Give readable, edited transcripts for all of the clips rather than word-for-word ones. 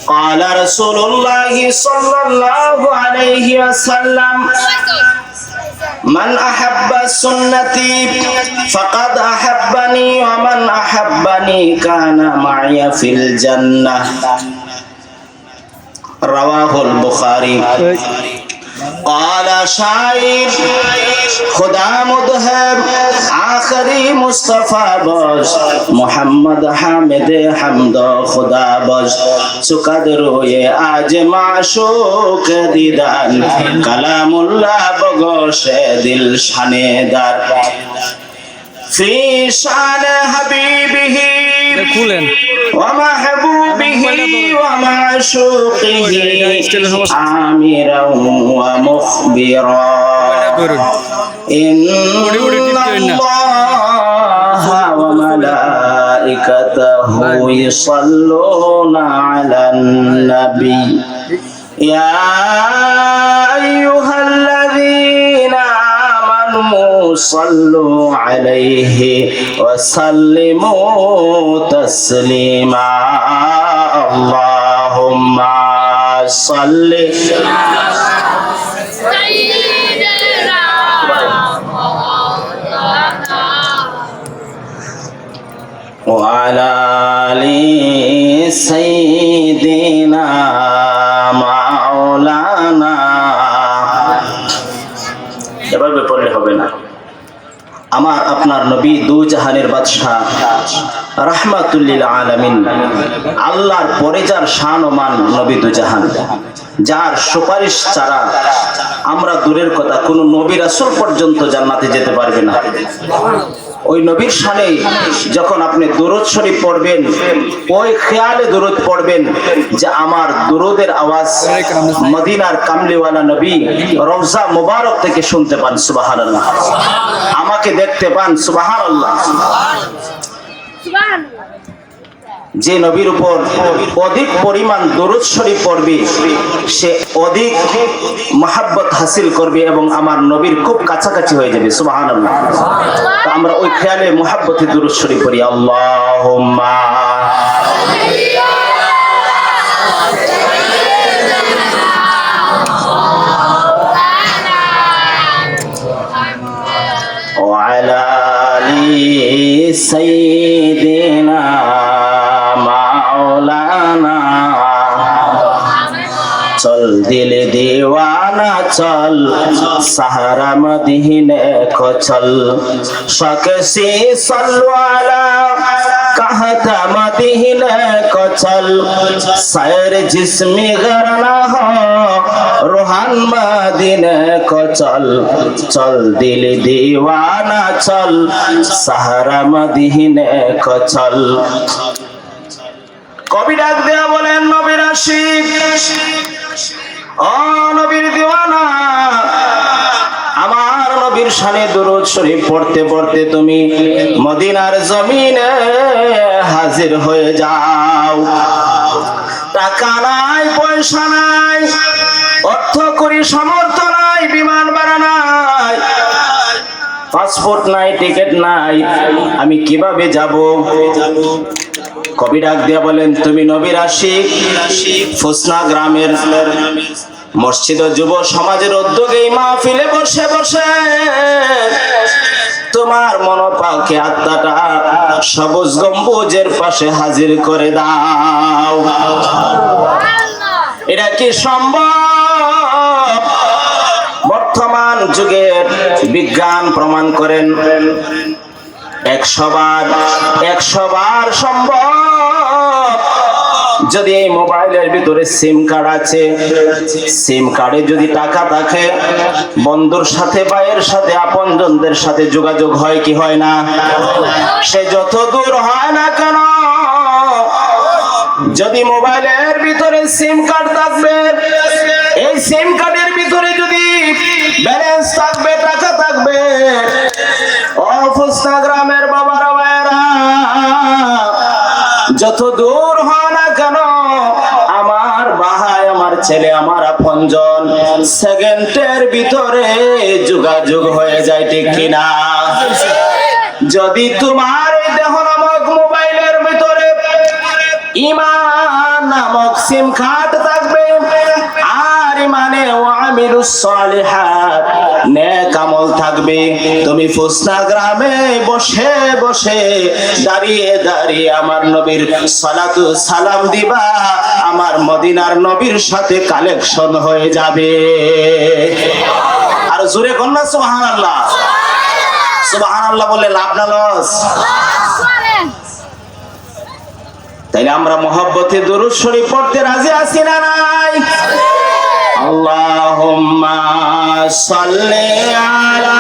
قال رسول الله صلى الله عليه وسلم من أحب سنتي فقد أحبني ومن أحبني كان معي في الجنة رواه البخاري قال شاعر خدا مدهب آخری مصطفی باش محمد حامد حمد خدا باش چقد روی آج معشوق دیدن کلام الله بگوش دل شنیدار فی شان حبیبه ومحبوبه ومعشوقه عامرا ومخبرا إن الله وملائكته يصلون على النبي يا أيها الذين آمنوا صلوا عليه وسلموا تسليما اللهم صل وعلى آل سيدنا مولانا এভাবে পড়লে হবে না। আমার আপনার নবী দু জাহানের বাদশাহ রাহমাতুল লিল আলামিন আল্লাহর পরে যার শান ও মান নবী দু জাহান, যার সুপারিশ ছাড়া আমরা দূরের কথা কোন নবী রাসূল পর্যন্ত জান্নাতে যেতে পারবে না। ওই নবীর শানে যখন আপনি দুরূদ শরীফ পড়বেন, ওই খেয়ালে দুরূদ পড়বেন যে আমার দুরূদের আওয়াজ মদিনার কামলিওয়ালা নবী রওজা মুবারক থেকে শুনতে পান, সুবহানাল্লাহ। আমাকে দেখতে পান, সুবহানাল্লাহ। যে নবীর উপর অধিক পরিমাণ দরুদ শরীফ পড়বে সে অধিক মহব্বত হাসিল করবে এবং আমার নবীর খুব কাছাকাছি হয়ে যাবে, সুবহানাল্লাহ। তো আমরা ওই খেয়ালে মহব্বতে দরুদ শরীফ পড়ি। আল্লাহুম্মা ওয়া আলা আলি সাইয়্যিদিনা चल दिल दीवाना चल सहारा मदीने को चल शक्सी सल्वाला कहता मदीने को चल सैर जिस्मी गरना हो रूहान मदीने को चल चल दिल दीवाना चल सहारा मदीने को चल। কবি ডাক দেয়া বলেন নবীর আশিক ও নবীর দিওয়ানা, আমার নবীর শানে দুরূদ শরীফ পড়তে পড়তে তুমি মদিনার জমিনে হাজির হয়ে যাও। টাকা নাই, পয়সা নাই, অর্থ করি সামর্থ্য নাই, বিমান ভাড়া নাই, পাসপোর্ট নাই, টিকিট নাই, আমি কিভাবে যাব? কবি ডাক দিয়া বলেন তুমি নবীর আশিক ফুসনা গ্রামের মসজিদ ও যুব সমাজের উদ্যোগে মাহফিলে বসে বসে তোমার মনোপাকে আত্মাটা সবুজ গম্বুজের পাশে হাজির করে দাও। এটা কি সম্ভব? বর্তমান যুগের বিজ্ঞান প্রমাণ করেন 100 বার সম্ভব। যদি এই মোবাইলের ভিতরে সিম কার্ড আছে, সিম কার্ডে যদি টাকা থাকে, বন্ধুর সাথে, ভাইয়ের সাথে, আপনজনদের সাথে যোগাযোগ হয় কি হয় না? সে যত দূর হয় না কেন, যদি মোবাইলের ভিতরে সিম কার্ড থাকবে, এই সিম কার্ডের ভিতরে যদি ব্যালেন্স থাকবে, টাকা থাকবে, ফুসনা গ্রামের বাবারা ভাইয়েরা যত দূর হয় না কেন, আমার ভাই, আমার ছেলে, আমার আপনজন সেকেন্ডের ভিতরে যোগাযোগ হয়ে যায়, ঠিক কিনা? যদি তোমার দেহ নামক মোবাইলের ভিতরে ঈমান নামক সিম খাট থাকবে আর ইমানে ওয়া আমিলুস সালিহাত নেক আমল থাকবে। তুমি ফুসনা গ্রামে বসে বসে দাঁড়িয়ে দাঁড়িয়ে আমার নবীর সালাতু সালাম দিবা, আমার মদিনার নবীর সাথে কালেকশন হয়ে যাবে। আর জোরে কন্যা সুবহানাল্লাহ। সুবহানাল্লাহ বলে লাভ না লস? তাইলে আমরা মহব্বতে দুরূদ শরীফ পড়তে রাজি আছি না নাই? আল্লাহুম্মা সাল্লি আলা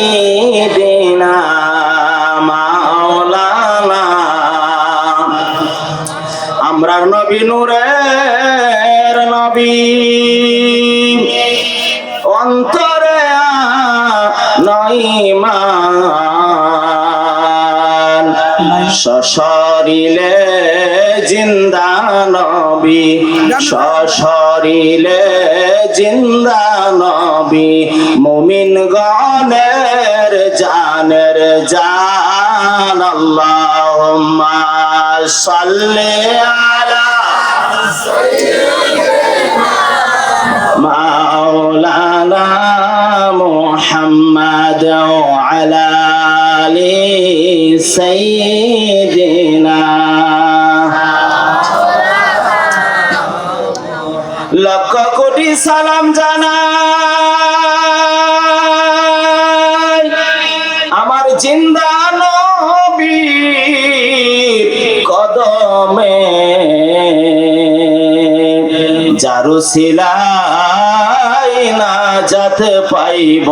সাইয়্যিদিনা মাওলানা। আমরার নবী নূরের নবী, অন্তরে নঈমান, সশরীরে জিন্দা নবী, সশরীরে জিন্দা নবী, মুমিন গণের জানের জান। আল্লাহুম্মা সাল্লি আলা মাওলানা মুহাম্মাদ ওয়া আলা আলি সাইয়্যিদিনা। লক্ষ কোটি সালাম জানাই আমার জিন্দা নবীর কদমে, যারু সিলাই নাজাত পাইব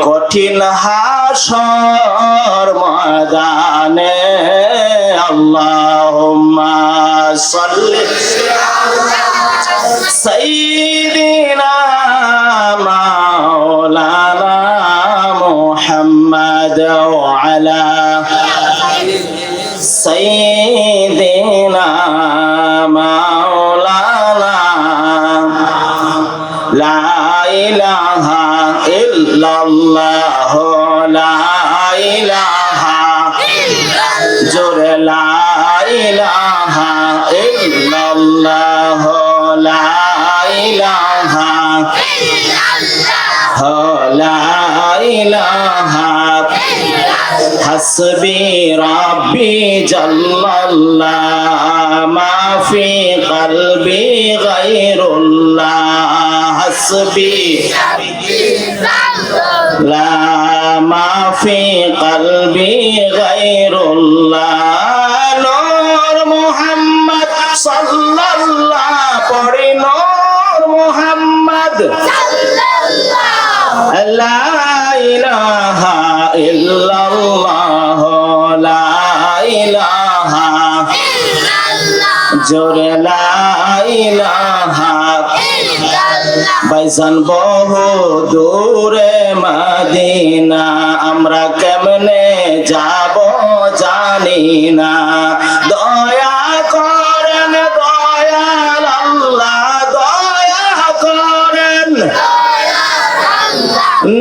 কঠিন হাসর ময়দানে। আল্লাহুম্মা সাল্লি সাইয়্যিদিনা মাওলানা মুহাম্মাদ ওয়া আলা সাইয়্যিদিনা মাওলানা। লা ইলাহা ইল্লাল্লাহ, লা ইলাহা ইল্লাল্লাহ, জোরে লা ইলাহা ইল্লাল্লাহ, লা ইলাহা ইল্লাল্লাহ, লা ইলাহা ইল্লাল্লাহ। হাসবি রাব্বি জাল্লাল্লাহ, মা ফি কলবি গায়রুল্লাহ। হাসবি লা মা ফি কলবি গায়রুল্লাহ। নূর মুহাম্মদ সাল্লাল্লাহ, পড়ে নূর মুহাম্মদ সাল্লাল্লাহ। লা ইলাহা ইল্লাল্লাহ, লা ইলাহা ইল্লাল্লাহ, জোরে লা ইলাহা ইল্লাল্লাহ। ভাইজান বহু দূরে মদিনা, আমরা কেমনে যাব জানি না। দয়া করেন দয়াল আল্লাহ, দয়া করেন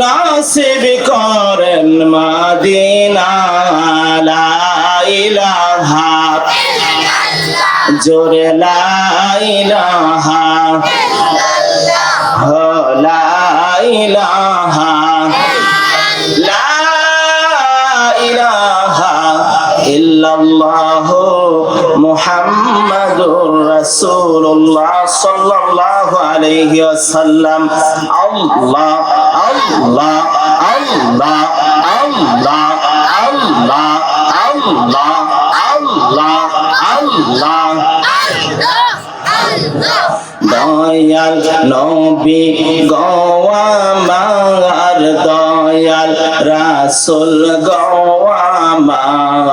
নসিব করেন মদিনা। লা ইলাহা ইল্লাল্লাহ, জোরে লা ইলাহা ইল্লাল্লাহ, লা ইলাহা লা ইলাহা ইল্লাল্লাহ মুহাম্মাদুর রাসূলুল্লাহ সাল্লাল্লাহু আলাইহি ওয়াসাল্লাম। আল্লাহ আল্লাহ আল্লাহ আল্লাহ আল্লাহ আল্লাহ আল্লাহ আল্লাহ। দয়াল নবী গো আমার, দয়াল রাসূল গো আমার,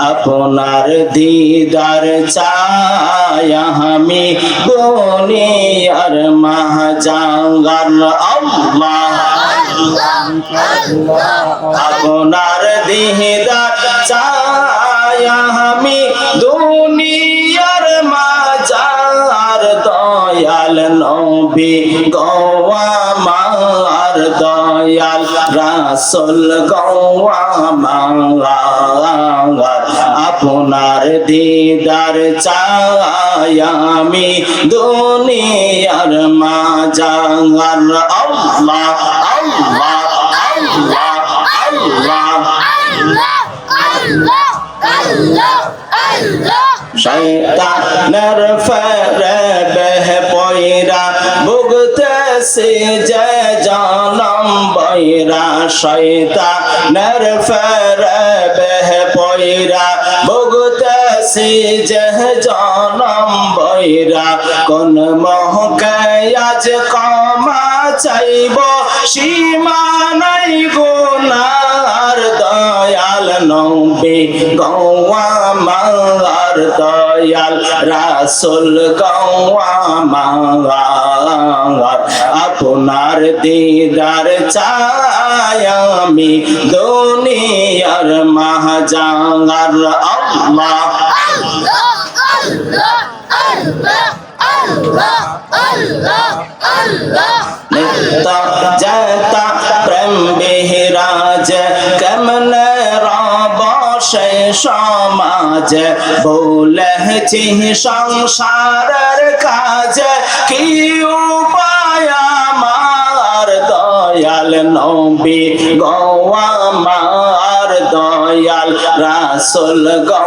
আপনার দিদার চাই আমি দুনিয়ার মাহজাগার। আল্লাহ আপনার দিদার চাই আমি দুনিয়ার মাজার। দয়াল দয়াল নবী গো আমার দয়াল রাসূল গো আমার আপনার দিদার চাই আমি দুনিয়ার মাঝার আল্লাহ আল্লাহ আল্লাহ আল্লাহ শয়তানের ফরেব পয়রা ভুগতেছে যে জনম বৈরা শয়তানের ফরেব পয়রা ভুগতেছে যে জনম বৈরা কোন মোহকে আজ ক্ষমা চাইব সীমা নাই গুনার দয়াল নবী গো আমার দয়াল রাসূল গো আমার আপনার দিদার চাই আমি দুনিয়ার মাঝার আল্লাহ নিত্য জয়তা প্রেম বিহরাজ কেমনে রব সে সমাজ বলেছি সংসারের কাজ কি উপায় আমার দয়াল নবী গো আমার দয়াল রাসূল গো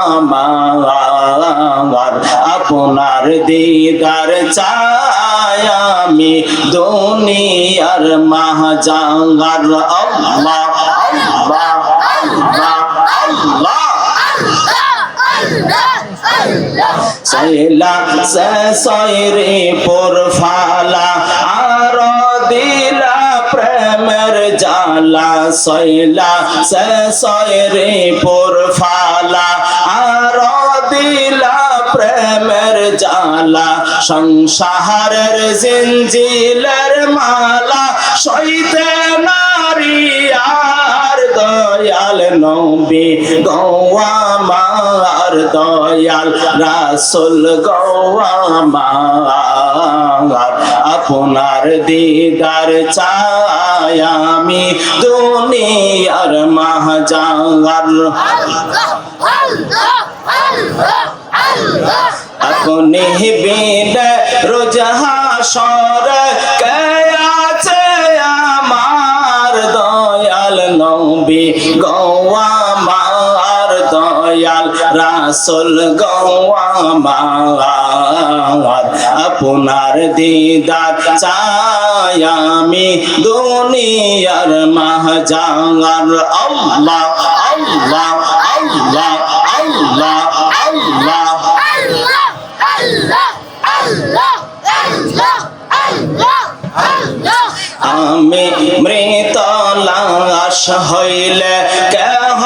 আমার আপনার দিদার চাই আমি দুনিয়ার মাঝার আল্লাহ আল্লাহ আল্লাহ আল্লাহ সৈলা সে সৈরি পুরফালা আর দিলা প্রেমের জালা সৈলা সে সৈরি পুরফালা আর দিলা প্রেমের জালা সংসারের জিঞ্জিলের মালা সইতে নারী আর দয়াল নবী গো আমার দয়াল রাসূল গো আমার আপনার দিদার চাই আমি দুনিয়ার মাঝার আপনি বিনে রোজ হাসর কে আছে আমার দয়াল নবী গো আমার দয়াল রাসূল গো আমার আপনার দিদার চাই আমি দুনিয়ার মাঝার আল্লাহ আল্লাহ আল্লাহ আল্লাহ আল্লাহ আমি মৃত লাশ হইলে কেহ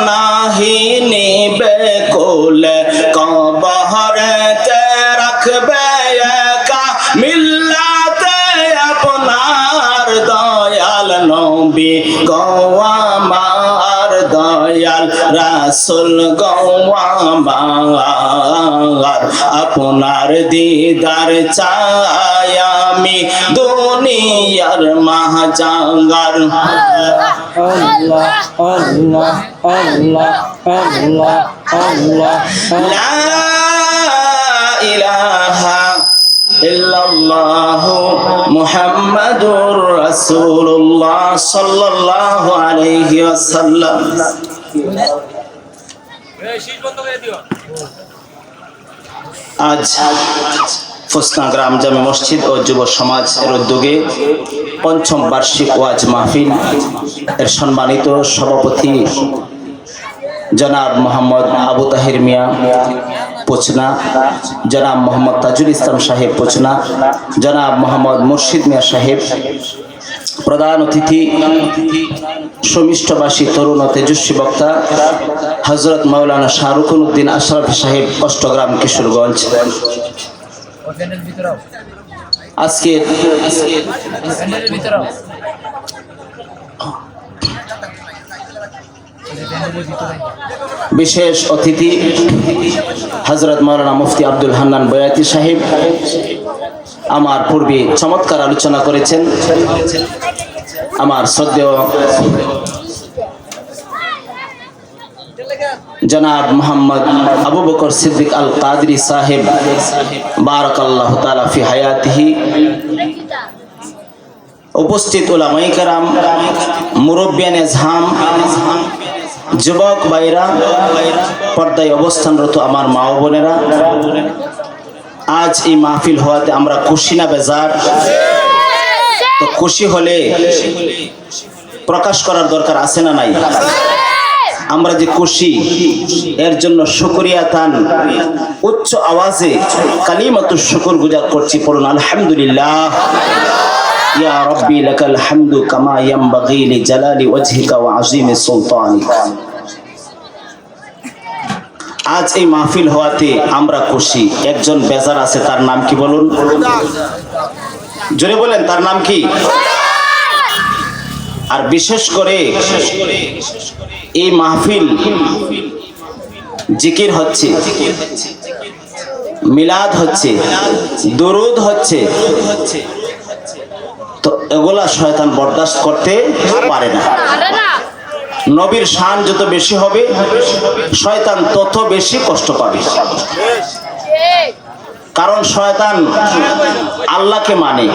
নাহি নিবে কোলে কবরেতে রাখবে একা মিল্লাতে আপনার দয়াল নবী গো আমার দয়াল রাসূল গো আমার আপনার দিদার চাই আমি দুনিয়ার মাঝার আল্লাহ আল্লাহ আল্লাহ আল্লাহ আল্লাহ লা ইলাহা ইল্লাল্লাহু মুহাম্মাদুর রাসূলুল্লাহ সাল্লাল্লাহু আলাইহি ওয়াসাল্লাম। আজ ফুসনা গ্রাম জামে মসজিদ ও যুব সমাজ এর উদ্যোগে পঞ্চম বার্ষিক ওয়াজ মাহফিল এর সম্মানিত সভাপতি জনাব মোহাম্মদ আবু তাহির মিয়া পোচনা, জনাব মোহাম্মদ তাজুল ইসলাম সাহেব পোচনা, জনাব মোহাম্মদ মুর্শিদ মিয়া সাহেব, প্রধান অতিথি সমিষ্টবাসী তরুণ ও তেজস্বী বক্তা হযরত মাওলানা শাহরুখুল উদ্দিন আশরাফি সাহেব, অষ্টগ্রাম, কিশোরগঞ্জ। আজকে বিশেষ অতিথি হযরত মাওলানা মুফতি আব্দুল হান্নান বয়াতি সাহেব, আমার পূর্বে চমৎকার আলোচনা করেছেন আমার শ্রদ্ধেয় জনাব মোহাম্মদ আবু বকর সিদ্দিক আল কাদরি সাহেব বারাকাল্লাহু তাআলা ফি হায়াতিহি। উপস্থিত উলামায়ে কেরাম, মুরব্বিয়ানে আজহাম, যুবক ভাইরা, পর্দায় অবস্থানরত আমার মা ও বোনেরা, আজ এই মাহফিল হওয়াতে আমরা খুশি না বেজার? তো খুশি হলে প্রকাশ করার দরকার আছে না নাই? আমরা যে খুশি এর জন্য শুকরিয়া তান উচ্চ আওয়াজে কালিমাতুশ শুকর গুজার করছি। পড়ুন আলহামদুলিল্লাহ। ইয়া রাব্বি লাকাল হামদু কামা ইয়ানবাগি লিজালালি ওয়াজহিকা ওয়া আযীমি সুলতানিক। আজ এই মাহফিল হওয়াতে আমরা খুশি। একজন বেজার আছে, তার নাম কি বলুন? জোরে বলেন, তার নাম কি? আর বিশেষ করে এই মাহফিল জিকির হচ্ছে, মিলাদ হচ্ছে, দরুদ হচ্ছে, তো এগুলা শয়তান বরদাস্ত করতে পারে না। নবীর শান যত বেশি হবে শয়তান তত বেশি কষ্ট পাবে। কারণ শয়তান আল্লাহকে মানে,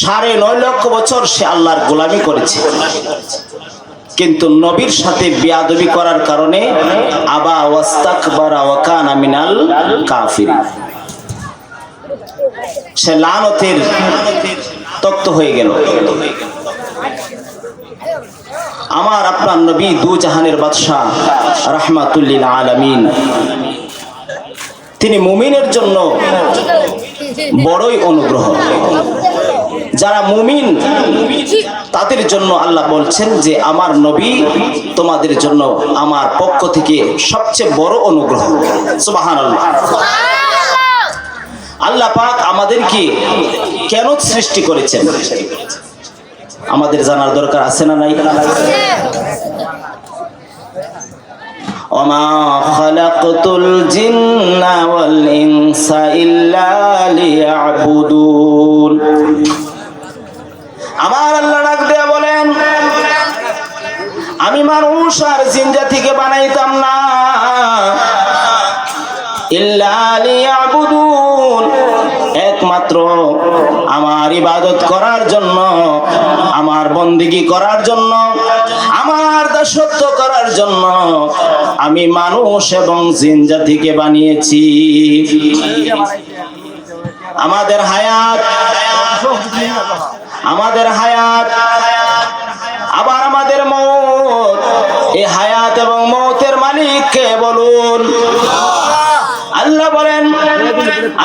9.5 লক্ষ বছর সে আল্লাহর গোলামি করেছে, কিন্তু নবীর সাথে বেয়াদবি করার কারণে আবা ওয়াস্তাকবারা ওয়া কানা মিনাল কাফিরিন, সে লানতের তক্ত হয়ে গেল। আমার আপনার নবী দু জাহানের বাদশাহ রাহমাতুল লিল আলামিন, তিনি মুমিনের জন্য বড়ই অনুগ্রহ। যারা মুমিন তাদের জন্য আল্লাহ বলছেন যে আমার নবী তোমাদের জন্য আমার পক্ষ থেকে সবচেয়ে বড় অনুগ্রহ। সুবহানাল্লাহ। আল্লাহ পাক আমাদেরকে কেন সৃষ্টি করেছেন আমাদের জানার দরকার আছে না নাই? ওমা খালাকতুল জিন্না ওয়াল ইনসা ইল্লা লিয়াবুদুন। আমার আল্লাহ ডাক দিয়ে বলেন, আমি মানুষ আর জিন জাতিকে বানাইতাম না ইল্লা লিয়াবুদুন, একমাত্র আমার ইবাদত করার জন্য, আমার বন্দেগী করার জন্য, আমার দাসত্ব করার জন্য আমি মানুষ এবং জিন জাতিকে বানিয়েছি। আমাদের হায়াত আবার আমাদের মওত, এই হায়াত এবং মওতের মালিক কে বলুন? আল্লাহ বলেন,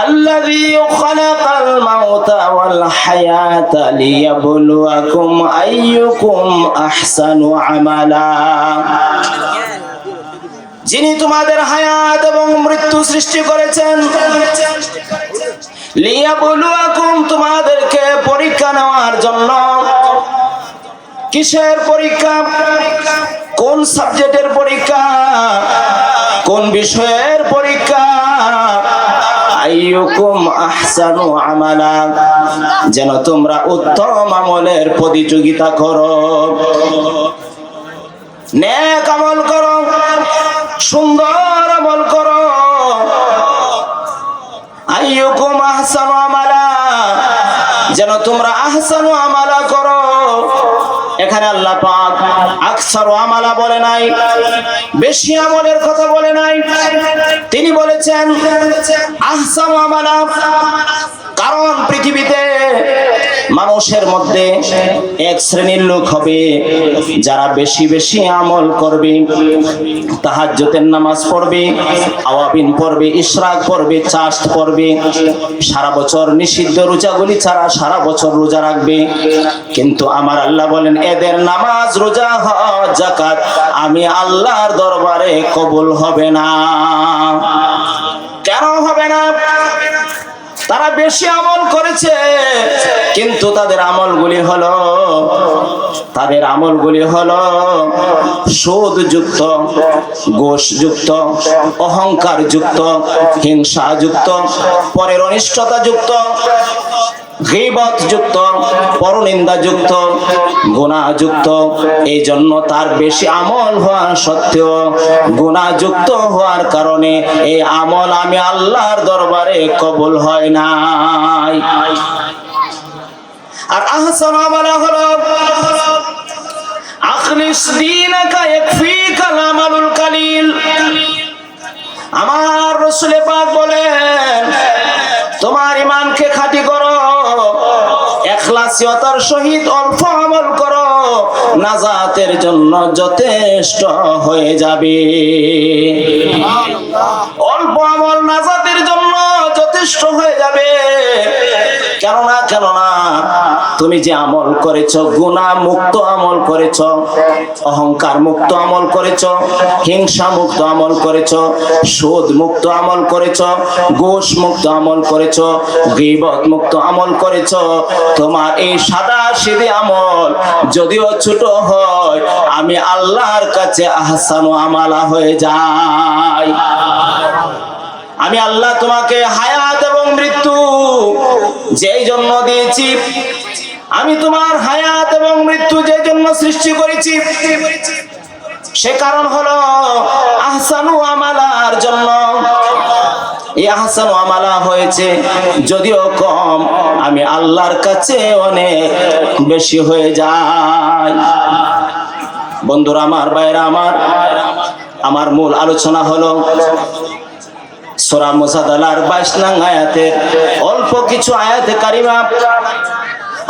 আল্লাযী খালাকাল মাউতা ওয়াল হায়াতা লিয়াবলুয়াকুম আইয়ুকুম আহসানু আমালা। যিনি তোমাদের হায়াত এবং মৃত্যু সৃষ্টি করেছেন, লিয়াবলুয়াকুম, তোমাদেরকে পরীক্ষা নেওয়ার জন্য। কিসের পরীক্ষা? কোন সাবজেক্টের পরীক্ষা? কোন বিষয়ের পরীক্ষা? আইয়ুকুম আহসানু আমালা, যেন তোমরা উত্তম আমলের প্রতিযোগিতা করো, নেক আমল করো, সুন্দর আমল করো। আইয়ুকুম আহসানু আমালা, যেন তোমরা আহসানু আমালা করো। এখানে আল্লাহ পাক আকসারু আমালা বলে নাই, বেশি আমলের কথা বলে নাই, তিনি বলেছেন আহসানু আমালা। কারণ পৃথিবীতে মানুষের মধ্যে এক শ্রেণীর লোক হবে যারা বেশি বেশি আমল করবে, তাহাজ্জুদের নামাজ পড়বে, আওয়াবিন পড়বে, ইশরাক পড়বে, চাষ্ট পড়বে, সারা বছর নিষিদ্ধ রোজাগুলি ছাড়া সারা বছর রোজা রাখবে। কিন্তু আমার আল্লাহ বলেন, এদের নামাজ, রোজা, হজ, যাকাত আমি আল্লাহর দরবারে কবুল হবে না। কেন হবে না? তারা বেশি আমল করেছে, কিন্তু তাদের আমলগুলি হলো তাদের আমলগুলি হলো সুদযুক্ত, ঘুষযুক্ত, অহংকারযুক্ত, হিংসাযুক্ত, পরের অনিষ্টতাযুক্ত, গীবতযুক্ত, পরনিন্দাযুক্ত, গুনাহযুক্ত। এই জন্য তার বেশি আমল হওয়া সত্ত্বেও গুনাহযুক্ত হওয়ার কারণে এই আমল আমি আল্লাহর দরবারে কবুল হয় নাই। আর আহসান আমল হলো আখলিস দীনাকা ইয়াকফিকাল আমালুল কালিল। আমার রাসূল পাক বলেন, তোমার ঈমানকে খাঁটি করো, ইখলাসিয়তার সহিত অল্প আমল করো, নাজাতের জন্য যথেষ্ট হয়ে যাবে। অল্প আমল নাজাতের জন্য যথেষ্ট হয়ে যাবে। কেননা তুমি যে আমল করেছো, গুনাহ মুক্ত আমল করেছো, অহংকার মুক্ত আমল করেছো, হিংসা মুক্ত আমল করেছো, সুদ মুক্ত আমল করেছো, ঘুষ মুক্ত আমল করেছো, গীবত মুক্ত আমল করেছো। তোমার এই সাদা সিধে আমল যদিও ছোট হয়, আমি আল্লাহর কাছে আহসানু আমালা হয়ে যাই। আমি আল্লাহ তোমাকে হায়াত এবং মৃত্যু যেই জন্য দিয়েছি, আমি তোমার হায়াত এবং মৃত্যু যে জন্য সৃষ্টি করেছি, সে কারণ হলো আহসানু আমালার জন্য। এই আহসানু আমালা হয়েছে যদিও কম, আমি আল্লাহর কাছে অনেক বেশি হয়ে যায়। বন্ধুরা আমার, ভাইরা আমার মূল আলোচনা হলো সূরা মুজাদালার 22 নং আয়াতের অল্প কিছু আয়াতে কারিমা।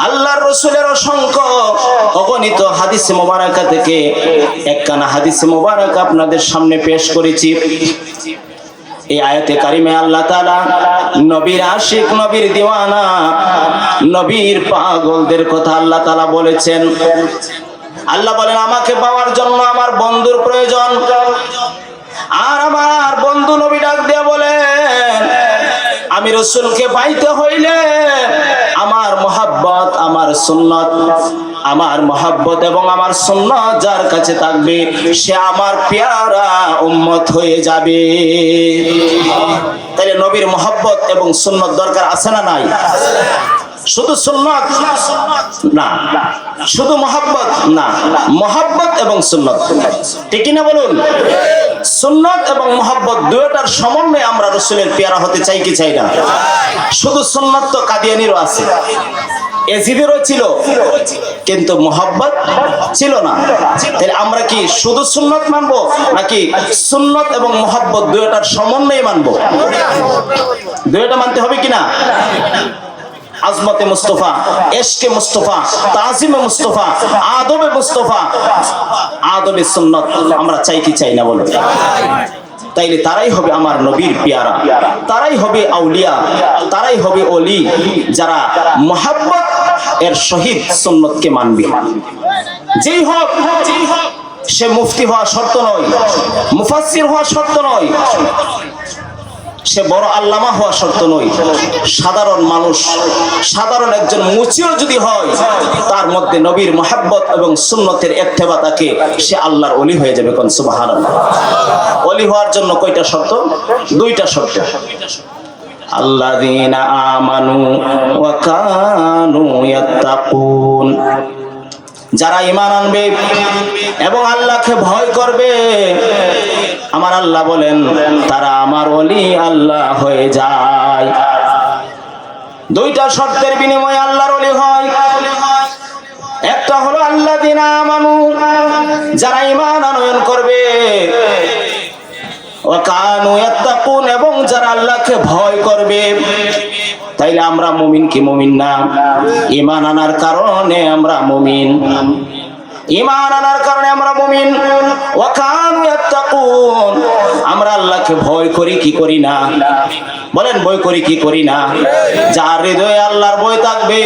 আল্লাহর রাসূলের অসংখ্য অগণিত হাদিস মুবারাকা থেকে একখানা হাদিস মুবারাকা আপনাদের সামনে পেশ করেছি। এই আয়াতে কারিমে আল্লাহ তাআলা নবীর আশিক, নবীর দিওয়ানা, নবীর পাগলদের কথা আল্লাহ তাআলা বলেছেন। আল্লাহ বলেন, আমাকে পাওয়ার জন্য আমার বন্ধুর প্রয়োজন। আর আমার বন্ধু নবী ডাক দিয়ে বলেন, আমি রাসূলকে পাইতে হইলে আমার মহব্বত, আমার সুন্নত, আমার মহব্বত এবং আমার সুন্নত যার কাছে থাকবে সে আমার পেয়ারা উম্মত হয়ে যাবে। তাহলে নবীর মহব্বত এবং সুন্নত দরকার আছে না নাই? শুধু সুন্নত না, শুধু মহব্বত না, মহব্বত এবং সুন্নত, ঠিক না বলুন? সুন্নত এবং মহব্বত দুইটার সমন্বয়ে আমরা রাসূলের পেয়ারা হতে চাই কি চাই না? শুধু সুন্নত তো কাদিয়ানিরও আছে, এজিদেরও ছিল, কিন্তু মহব্বত ছিল না। তাহলে আমরা কি শুধু সুন্নত মানবো নাকি সুন্নত এবং মহব্বত দুইটার সমন্বয়ে মানবো? দুইটা মানতে হবে কিনা? আজমতে মুস্তফা, এশকে মুস্তফা, তাজিমে মুস্তফা, আদবে মুস্তফা, আদবে সুন্নত আমরা চাই কি চাই না বলো? তাইলে তারাই হবে আমার নবীর পেয়ারা, তারাই হবে আউলিয়া, তারাই হবে ওলি, যারা মহব্বত এর সহিত সুন্নতকে মানবে। যেই হোক সে মুফতি হওয়া শর্ত নয়, মুফাসসির হওয়া শর্ত নয়, সে বড় আল্লামা হওয়া শর্ত নয়। সাধারণ মানুষ, সাধারণ একজন মুচিও যদি হয়, তার মধ্যে নবীর মহব্বত এবং সুন্নতের ইত্তেবা থাকে, সে আল্লাহর ওলি হয়ে যাবে। কোন সুবহানাল্লাহ। ওলি হওয়ার জন্য কয়টা শর্ত? দুইটা শর্ত। আল্লাযীনা আমানু ওয়া কানু ইয়াত্তাকুন, যারা ঈমান আনবে এবং আল্লাহকে ভয় করবে, আমার আল্লাহ বলেন তারা আমার ওলি আল্লাহ হয়ে যায়। দুইটা শর্তের বিনিময়ে আল্লাহর ওলি হয়। একটা হলো আল্লাযীনা আমানু, যারা ঈমান আনয়ন করবে, ওয়া কানু ইয়াত্তাকুন, এবং যারা আল্লাহকে ভয় করবে। তাইলে আমরা মুমিন কি মুমিন না? ঈমান আনার কারণে আমরা মুমিন, ঈমান আনার কারণে আমরা মুমিন। ওয়া কানু ইয়াত্তাকুন, আমরা আল্লাহকে ভয় করি কি করি না? বলেন, ভয় করি কি করি না? যার হৃদয়ে আল্লাহর ভয় থাকবে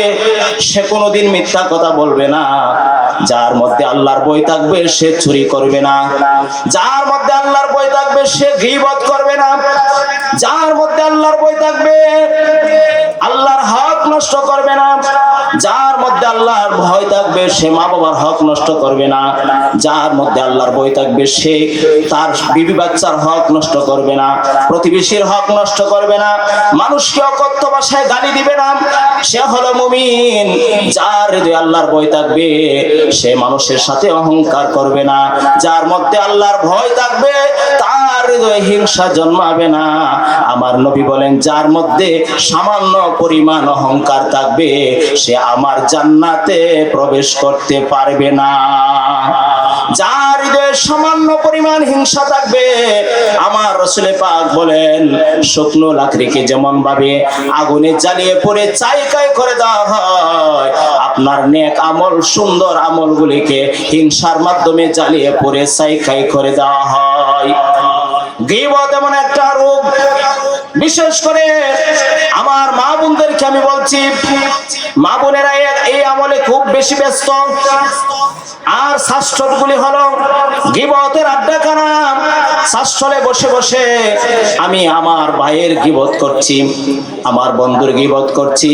সে কোনোদিন মিথ্যা কথা বলবে না। যার মধ্যে আল্লাহর ভয় থাকবে সে চুরি করবে না। যার মধ্যে আল্লাহর ভয় থাকবে সে গীবত করবে না। যার মধ্যে আল্লাহর ভয় থাকবে আল্লাহর হক নষ্ট করবে না। যার মধ্যে আল্লাহর ভয় থাকবে সে মা বাবার হক নষ্ট করবে না, যার মধ্যে আল্লাহর ভয় থাকবে সে তার বিবি বাচ্চার হক নষ্ট করবে না, প্রতিবেশীর হক নষ্ট করবে না, মানুষকে অকথ্য ভাষায় গালি দিবে না, সে হলো মুমিন। যার হৃদয়ে আল্লাহর ভয় থাকবে সে মানুষের সাথে অহংকার করবে না, যার মধ্যে আল্লাহর ভয় থাকবে তার হৃদয়ে হিংসা জন্মাবে না। আমার নবী বলেন, যার মধ্যে সামান্য পরিমাণ অহংকার থাকবে সে আমার জান্নাতে প্রবেশ করতে পারবে না। যার হৃদয়ে সামান্য পরিমাণ হিংসা থাকবে, আমার রাসূল পাক বলেন, শুকনো লাকড়িকে যেমন ভাবে আগুনে জ্বালিয়ে পড়ে ছাই করে দেওয়া হয়, আপনার নেক আমল সুন্দর আমলগুলিকে হিংসার মাধ্যমে জ্বালিয়ে পড়ে ছাই করে দেওয়া হয়। গীবত এমন একটা রোগ, বিশেষ করে আমার মা বোনদেরকে আমি বলছি, মা বোনেরা এই আমলে খুব বেশি ব্যস্ত। আর শাস্ত্রগুলি হলো গীবতের আড্ডাখানা। শাস্ত্রে বসে বসে আমি আমার ভাইয়ের গীবত করছি, আমার বন্ধুর গীবত করছি,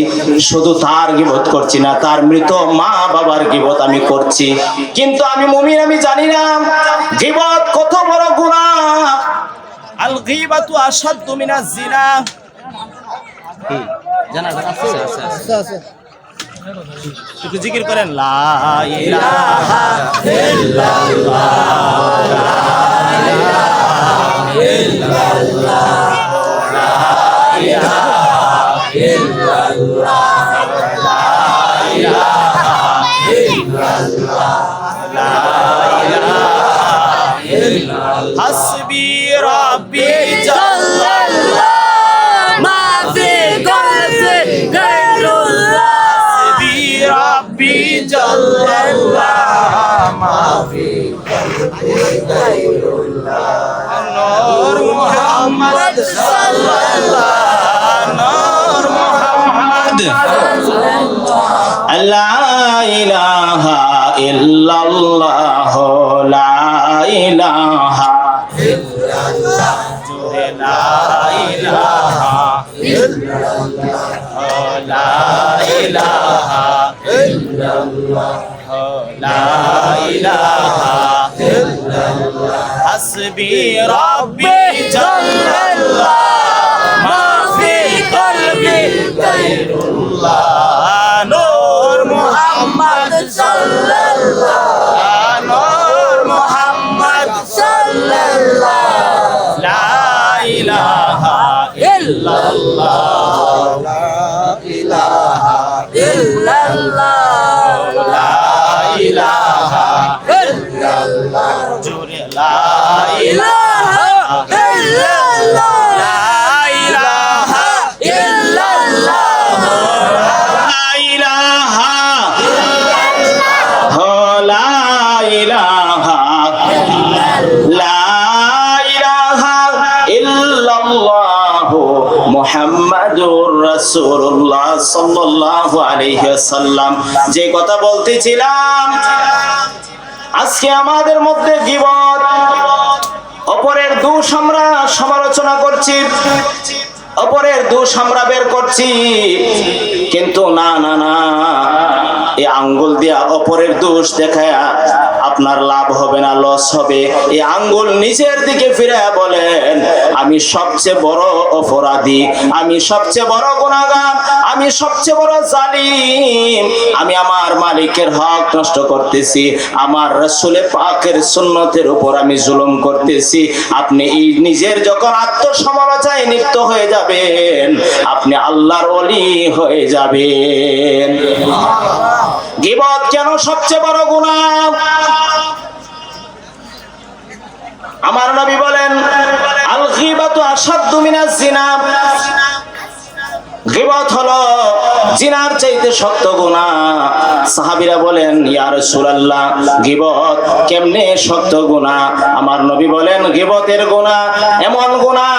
শুধু তার গীবত করছি না, তার মৃত মা বাবার গীবত আমি করছি। কিন্তু আমি মুমিন, আমি জানি না গীবত কত বড় গুনাহ। আল গীবাতু আশাদ্দু মিনাজ জিনা। জানা আছে একটু জিকির করেন, লা ইলাহা ইল্লাল্লাহ, লা ইলাহা ইল্লাল্লাহ, লা ইলাহা ইল্লাল্লাহ, লা ইলাহা ইল্লাল্লাহ, লা ইলাহা ইল্লাল্লাহ। হাসবি রাব্বি জাল্লাল্লাহ, মা ফি কলবি গায়রুল্লাহ। রাব্বি জাল্লাল্লাহ, মা ফি কলবি গায়রুল্লাহ। নূর মুহাম্মদ সাল্লাল্লাহ, নূর মুহাম্মদ সাল্লাল্লাহ। লা ইলাহা ইল্লাল্লাহ, লা ইলাহা ইল্লাল্লাহ, জোরে লা ইলাহা ইল্লাল্লাহ, লা ইলাহা ইল্লাল্লাহ, লা ইলাহা ইল্লাল্লাহ। হাসবি রাব্বি জাল্লাল্লাহ, মা ফি কলবি গায়রুল্লাহ। নূর মুহাম্মদ সাল্লাল্লাহ, নূর মুহাম্মদ সাল্লাল্লাহ, লা ইলাহা ইল্লাল্লাহ, লা ইলাহা ইল্লাল্লাহ, লা ইলাহা ইল্লাল্লাহ, জোরে লা ইলাহা ইল্লাল্লাহ, লা ইলাহা ইল্লাল্লাহ, লা ইলাহা ইল্লাল্লাহ, লা ইলাহা ইল্লাল্লাহ, মুহাম্মাদুর রাসূলুল্লাহ সাল্লাল্লাহু আলাইহি ওয়াসাল্লাম। যে কথা বলতেছিলাম, আজকে আমাদের মধ্যে গীবত, অপরের দোষ আমরা সমালোচনা করছি, অপরের দোষ আমরা বের করছি, কিন্তু না না না, এই আঙ্গুল দিয়া অপরের দোষ দেখায়া আপনার লাভ হবে না, লস হবে। এই আঙ্গুল নিজের দিকে ফিরে বলেন, আমি সবচেয়ে বড় অপরাধী, আমি সবচেয়ে বড় গুনাহগার, আমি সবচেয়ে বড় জালিম, আমি আমার মালিকের হক নষ্ট করতেছি, আমার রাসূল পাকের সুন্নতের উপর আমি জুলুম করতেছি। আপনি এই নিজের যখন আত্মসমালোচনায় লিপ্ত হয়ে যাবেন, আপনি আল্লাহর ওলি হয়ে যাবেন। গীবত কেন সবচেয়ে বড় গুনাহ? আমার নবী বলেন, আল গীবাতু আশাদ্দু মিনাজ জিনা। গীবত হলো জিনার চাইতে শক্ত গুনাহ। সাহাবীরা বলেন, ইয়া রাসূলুল্লাহ, গীবত কেমনে শক্ত গুনাহ? আমার নবী বলেন, গীবতের গুনাহ এমন গুনাহ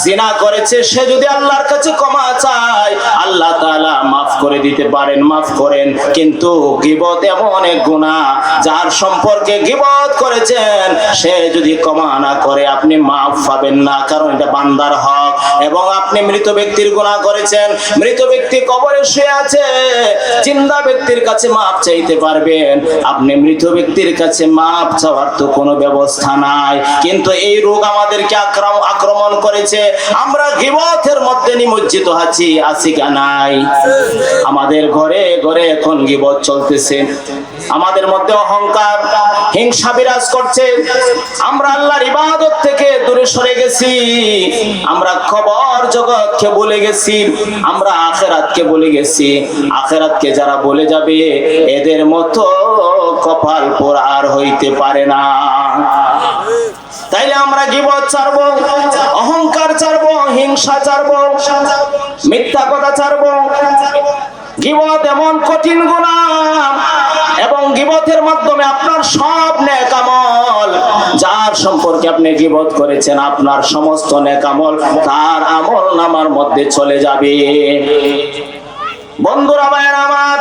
জিনা করেছে, সে যদি আল্লাহর কাছে ক্ষমা চায় আল্লাহ তাআলা মাফ করে দিতে পারেন, মাফ করেন। কিন্তু গীবত এমন এক গুনাহ, যার সম্পর্কে গীবত করেছেন সে যদি ক্ষমা না করে আপনি মাফ পাবেন না, কারণ এটা বান্দার হক। এবং আপনি মৃত ব্যক্তির গুনাহ করেছেন, মৃত ব্যক্তি কবরে শুয়ে আছে, জিন্দা ব্যক্তির কাছে মাফ চাইতে পারবেন, আপনি মৃত ব্যক্তির কাছে মাফ চাওয়ার তো কোনো ব্যবস্থা নাই। কিন্তু এই রোগ আমাদেরকে আক্রমণ করেছে, আমরা গীবতের মধ্যে নিমজ্জিত আছি কি নাই? আমাদের ঘরে ঘরে এখন গীবত চলতেছে, আমাদের মধ্যে অহংকার, হিংসা বিরাজ করছে, আমরা আল্লাহর ইবাদত থেকে দূরে সরে গেছি, আমরা কবর জগৎকে ভুলে গেছি, আমরা আখিরাতকে ভুলে গেছি। আখিরাতকে যারা ভুলে যাবে এদের মতো কপাল পোড়া আর হইতে পারে না। তাইলে আমরা গীবত ছাড়বো, অহংকার ছাড়বো, হিংসা ছাড়বো, মিথ্যা কথা ছাড়বো। গীবত এমন কঠিন গুনাহ, এবং গীবতের মাধ্যমে আপনার সব নেক আমল, যার সম্পর্কে আপনি গীবত করেছেন আপনার সমস্ত নেক আমল তার আমল নামার মধ্যে চলে যাবে। বন্ধুরা ভাইয়েরা আমার,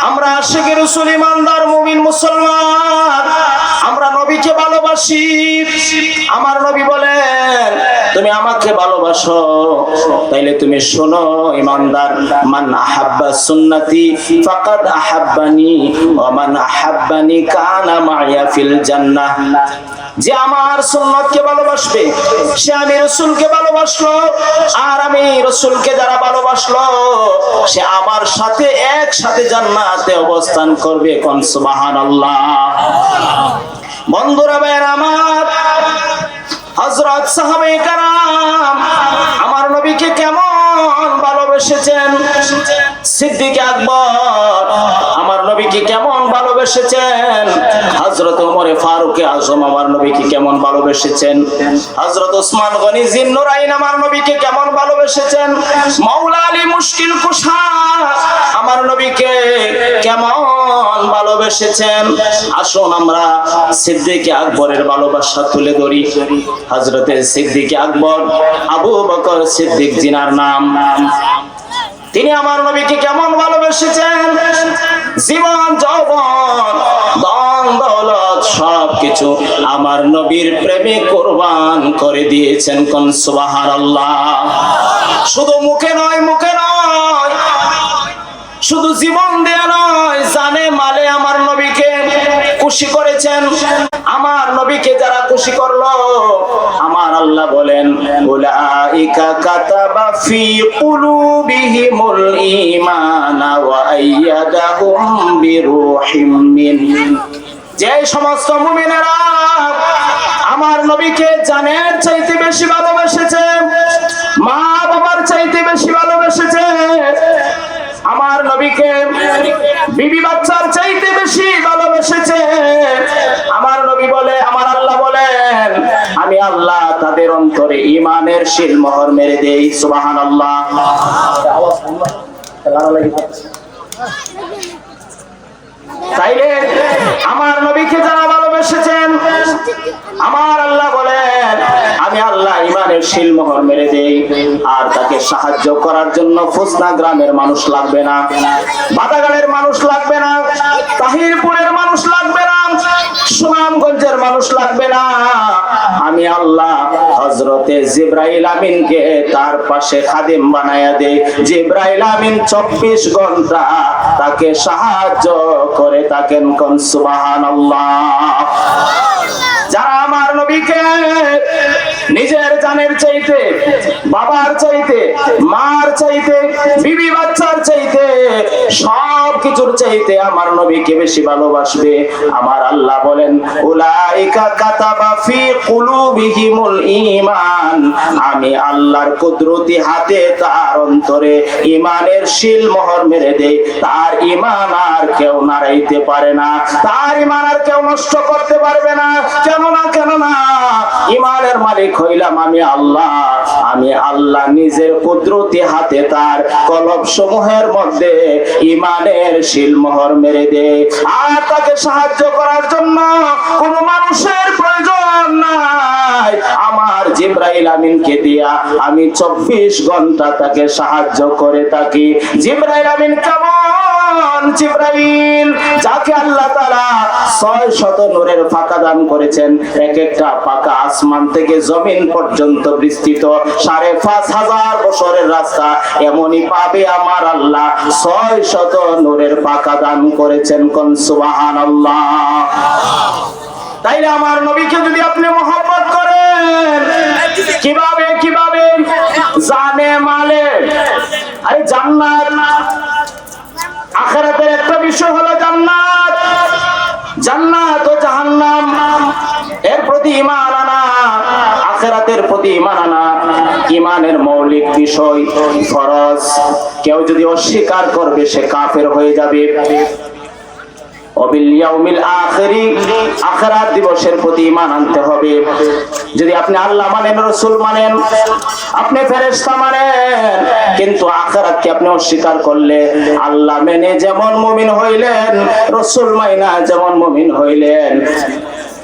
আমরা আশিকে রাসূল, ইমানদার মুমিন মুসলমান, আমরা নবীকে ভালোবাসি। আমার নবী বলেন তুমি আমাকে ভালোবাসো, তাইলে তুমি শোনো ইমানদার, মান আহাব্বা সুন্নতি ফাকাদ আহাব্বানি ওয়া মান আহাব্বানি কানা মাইয়া ফিল জান্নাহ। যে আমার সুন্নতকে ভালোবাসবে সে আমি রাসূলকে ভালোবাসলো, আর আমি রাসূলকে যারা ভালোবাসলো সে আমার সাথে একসাথে জান্নাতে অবস্থান করবে। কোন সুবহানাল্লাহ। বন্ধুরা ভাইয়েরা আমার, হযরত সাহাবায়ে কেরাম আমার নবীকে কেমন ভালোবেসেছেন, সিদ্দিক আকবর আমার নবীকে কেমন ভালোবেসেছেন, হযরত ওমর ফারুক আযম আমার নবীকে কেমন ভালোবেসেছেন, হযরত ওসমান গনি জিন্নুরাইন আমার নবীকে কেমন ভালোবেসেছেন, মাওলা আলী মুশকিল কুশা আমার নবীকে কেমন ভালোবেসেছেন। আসুন আমরা সিদ্দিক আকবরের ভালোবাসা তুলে ধরি। হযরতে সিদ্দিক আকবর, আবু বকর সিদ্দিক জিনার নাম, তিনি আমার নবীকে কেমন ভালোবেসেছেন, জীবন যৌবন ধন দৌলত সবকিছু আমার নবীর প্রেমে কুরবান করে দিয়েছেন। কোন সুবহানাল্লাহ। শুধু মুখে নয়, মুখে নয়, শুধু জীবন দেয়া নয়, জানে মালে আমার নবীকে খুশি করেছেন। আমার নবীকে যারা খুশি করলো আমার আল্লাহ বলেন উলাইকা কাতাবা ফি কুলুবিহিমুল ঈমানা ওয়া আইয়াদাহুম বিরূহিম মিন। যে সমস্ত মুমিনেরা আমার নবীকে জানের চাইতে বেশি ভালোবেসেছে, মা বাবার চাইতে বেশি ভালোবেসেছে, আমার নবীকে বিবি বাচ্চার চাইতে বেশি ভালোবেসেছে, আমার নবী বলে, আমার আল্লাহ বলেন আমি আল্লাহ তাদের অন্তরে ঈমানের শিলমোহর মেরে দেই। সুবহানাল্লাহ। তাইলে আমার নবীকে যারা ভালোবেসেছেন আমার আল্লাহ বলেন আমি আল্লাহ ঈমানের শিলমোহর মেরে দেই। আর তাকে সাহায্য করার জন্য ফুসনা গ্রামের মানুষ লাগবে না, বাদাগানের মানুষ লাগবে না, তাহিরপুরের মানুষ লাগবে না, সুনামগঞ্জের মানুষ লাগবে না। আমি আল্লাহ হযরতে জিবরাইল আমিনকে তার পাশে খাদিম বানায়া দেই। জিবরাইল আমিন 24 ঘন্টা তাকে সাহায্য করে থাকেন। কোন সুবহানাল্লাহ। যারা আমার নবীকে নিজের জানের চাইতে, বাবার চাইতে, মার চাইতে, বিবি বাচ্চার চাইতে, সব কিছুর চাইতে আমার নবীকে বেশি ভালোবাসবে, আমার আল্লাহ বলেন উলাইকা কাতাবা ফি কুলুবিহিমুল ঈমান। আমি আল্লাহর কুদরতি হাতে তার অন্তরে ঈমানের শিলমোহর মেরে দেই। তার ঈমান আর কেউ নাড়াইতে পারে না, তার ঈমান আর কেউ নষ্ট করতে পারবে না। কেননা ঈমানের মালিক হইলাম আমি আল্লাহ। আমি আল্লাহ নিজের কুদরতি হাতে তার কলব সমূহের মধ্যে ঈমানের শিলমোহর মেরে দেয়। আর তাকে সাহায্য করার জন্য কোন মানুষের প্রয়োজন নাই, নাই, আমার জিবরাইল আমিনকে দিয়া আমি 24 ঘন্টা তাকে সাহায্য করে থাকি। জিবরাইল আমিন কেমন? জিবরাইল যাকে আল্লাহ তাআলা 600 নূরের পাকা দান করেছেন, এক একটা পাকা আসমান থেকে জমিন পর্যন্ত বিস্তৃত 5,500 বছরের রাস্তা এমনই পাবে আমার আল্লাহ 600 নূরের পাকা দান করেছেন। কোন সুবহানাল্লাহ। তাইলে আমার নবীকে যদি আপনি মহব্বত করেন, কিভাবে কিভাবে? জানে মালে। আরে জান্নাত, আখিরাতের একটা বিষয় হলো জান্নাত। জান্নাত ও জাহান্নাম এর প্রতি ঈমান আনা, আখিরাতের প্রতি ঈমান আনা ঈমানের মৌলিক বিষয়, ফরজ। কেউ যদি অস্বীকার করবে সে কাফের হয়ে যাবে। ওয়াবিল ইয়াউমিল আখিরি, আখিরাত দিবসের প্রতি ঈমান আনতে হবে। যদি আপনি আল্লাহ মানেন, রাসূল মানেন, আপনি ফেরেশতা মানেন, কিন্তু আখিরাতকে আপনি অস্বীকার করলে, আল্লাহ মেনে যেমন মুমিন হইলেন, রাসূল মাইনা যেমন মুমিন হইলেন,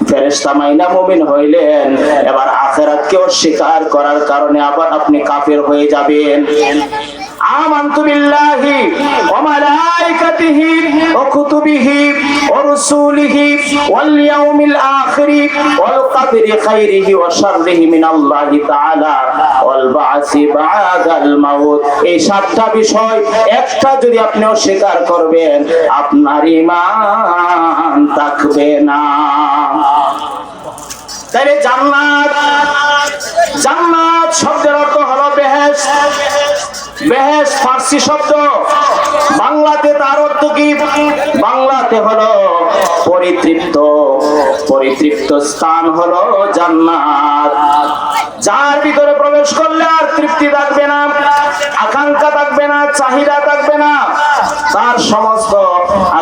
ফেরেশতা মাইনা মুমিন হইলেন, এবার আখিরাতকে অস্বীকার করার কারণে আবার আপনি কাফের হয়ে যাবেন। আমানতু বিল্লাহি ওয়া মালাইকাতিহি ওয়া কুতুবিহি ওয়া রাসূলিহি ওয়াল ইয়াউমিল আখিরি ওয়াল কদরি খাইরিহি ওয়া শাররিহি মিনাল্লাহি তাআলা ওয়াল বা'সি বা'দাল মাউত। এই 7টা বিষয় একটা যদি আপনি অস্বীকার করবেন, আপনার ঈমান থাকবে না। তাইলে জান্নাত, জান্নাত শব্দের অর্থ হলো বেহেশত। বেহেশত ফার্সি শব্দ, বাংলাতে তার অর্থ কি? বাংলাতে হলো পরিতৃপ্ত, পরিতৃপ্ত স্থান হলো জান্নাত। যার ভিতরে প্রবেশ করলে আর তৃপ্তি থাকবে না, আকাঙ্ক্ষা থাকবে না, চাহিদা থাকবে না, তার সমস্ত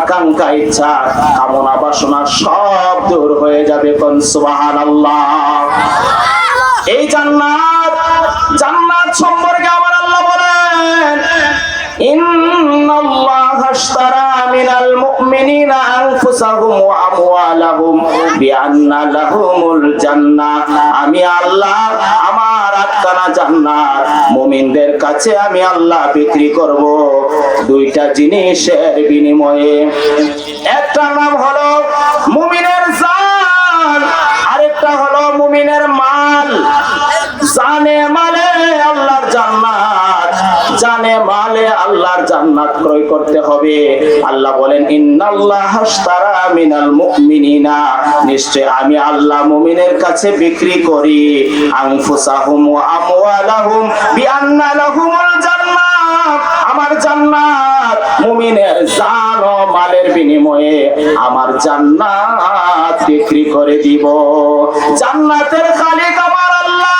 আকাঙ্ক্ষা, ইচ্ছা, কামনা, বাসনা সব দূর হয়ে যাবে। কোন সুবহানাল্লাহ। এই জান্নাত, জান্নাত সম্পর্কে আমার আল্লাহ বলেন, ইন্নাল্লাহা আশতারা মিনাল মুমিনিনা আনফুসাহুম ওয়া আমওয়ালাহুম বিআন্না লাহুমুল জান্নাহ। আমি আল্লাহ আমার আত্মানা জান্নাত মুমিনদের কাছে আমি আল্লাহ বিক্রি করব 2টা জিনিসের বিনিময়ে। একটা নাম হলো মুমিনের জান, আরেকটা হলো মুমিনের মাল। জানে মালে আল্লাহর জান্নাত, জানে মালে আল্লাহর জান্নাত ক্রয় করতে হবে। আল্লাহ বলেন, ইন্নাল্লাহা আশতারা মিনাল মুমিনিনা, নিশ্চয় আমি আল্লাহ মুমিনের কাছে বিক্রি করি আনফুসাহুম ওয়া আমওয়ালাহুম বিআন্না লাহুমুল জান্নাহ, আমার জান্নাত মুমিনের জান ও মালের বিনিময়ে আমার জান্নাত বিক্রি করে দিব। জান্নাতের খালিক আমার আল্লাহ,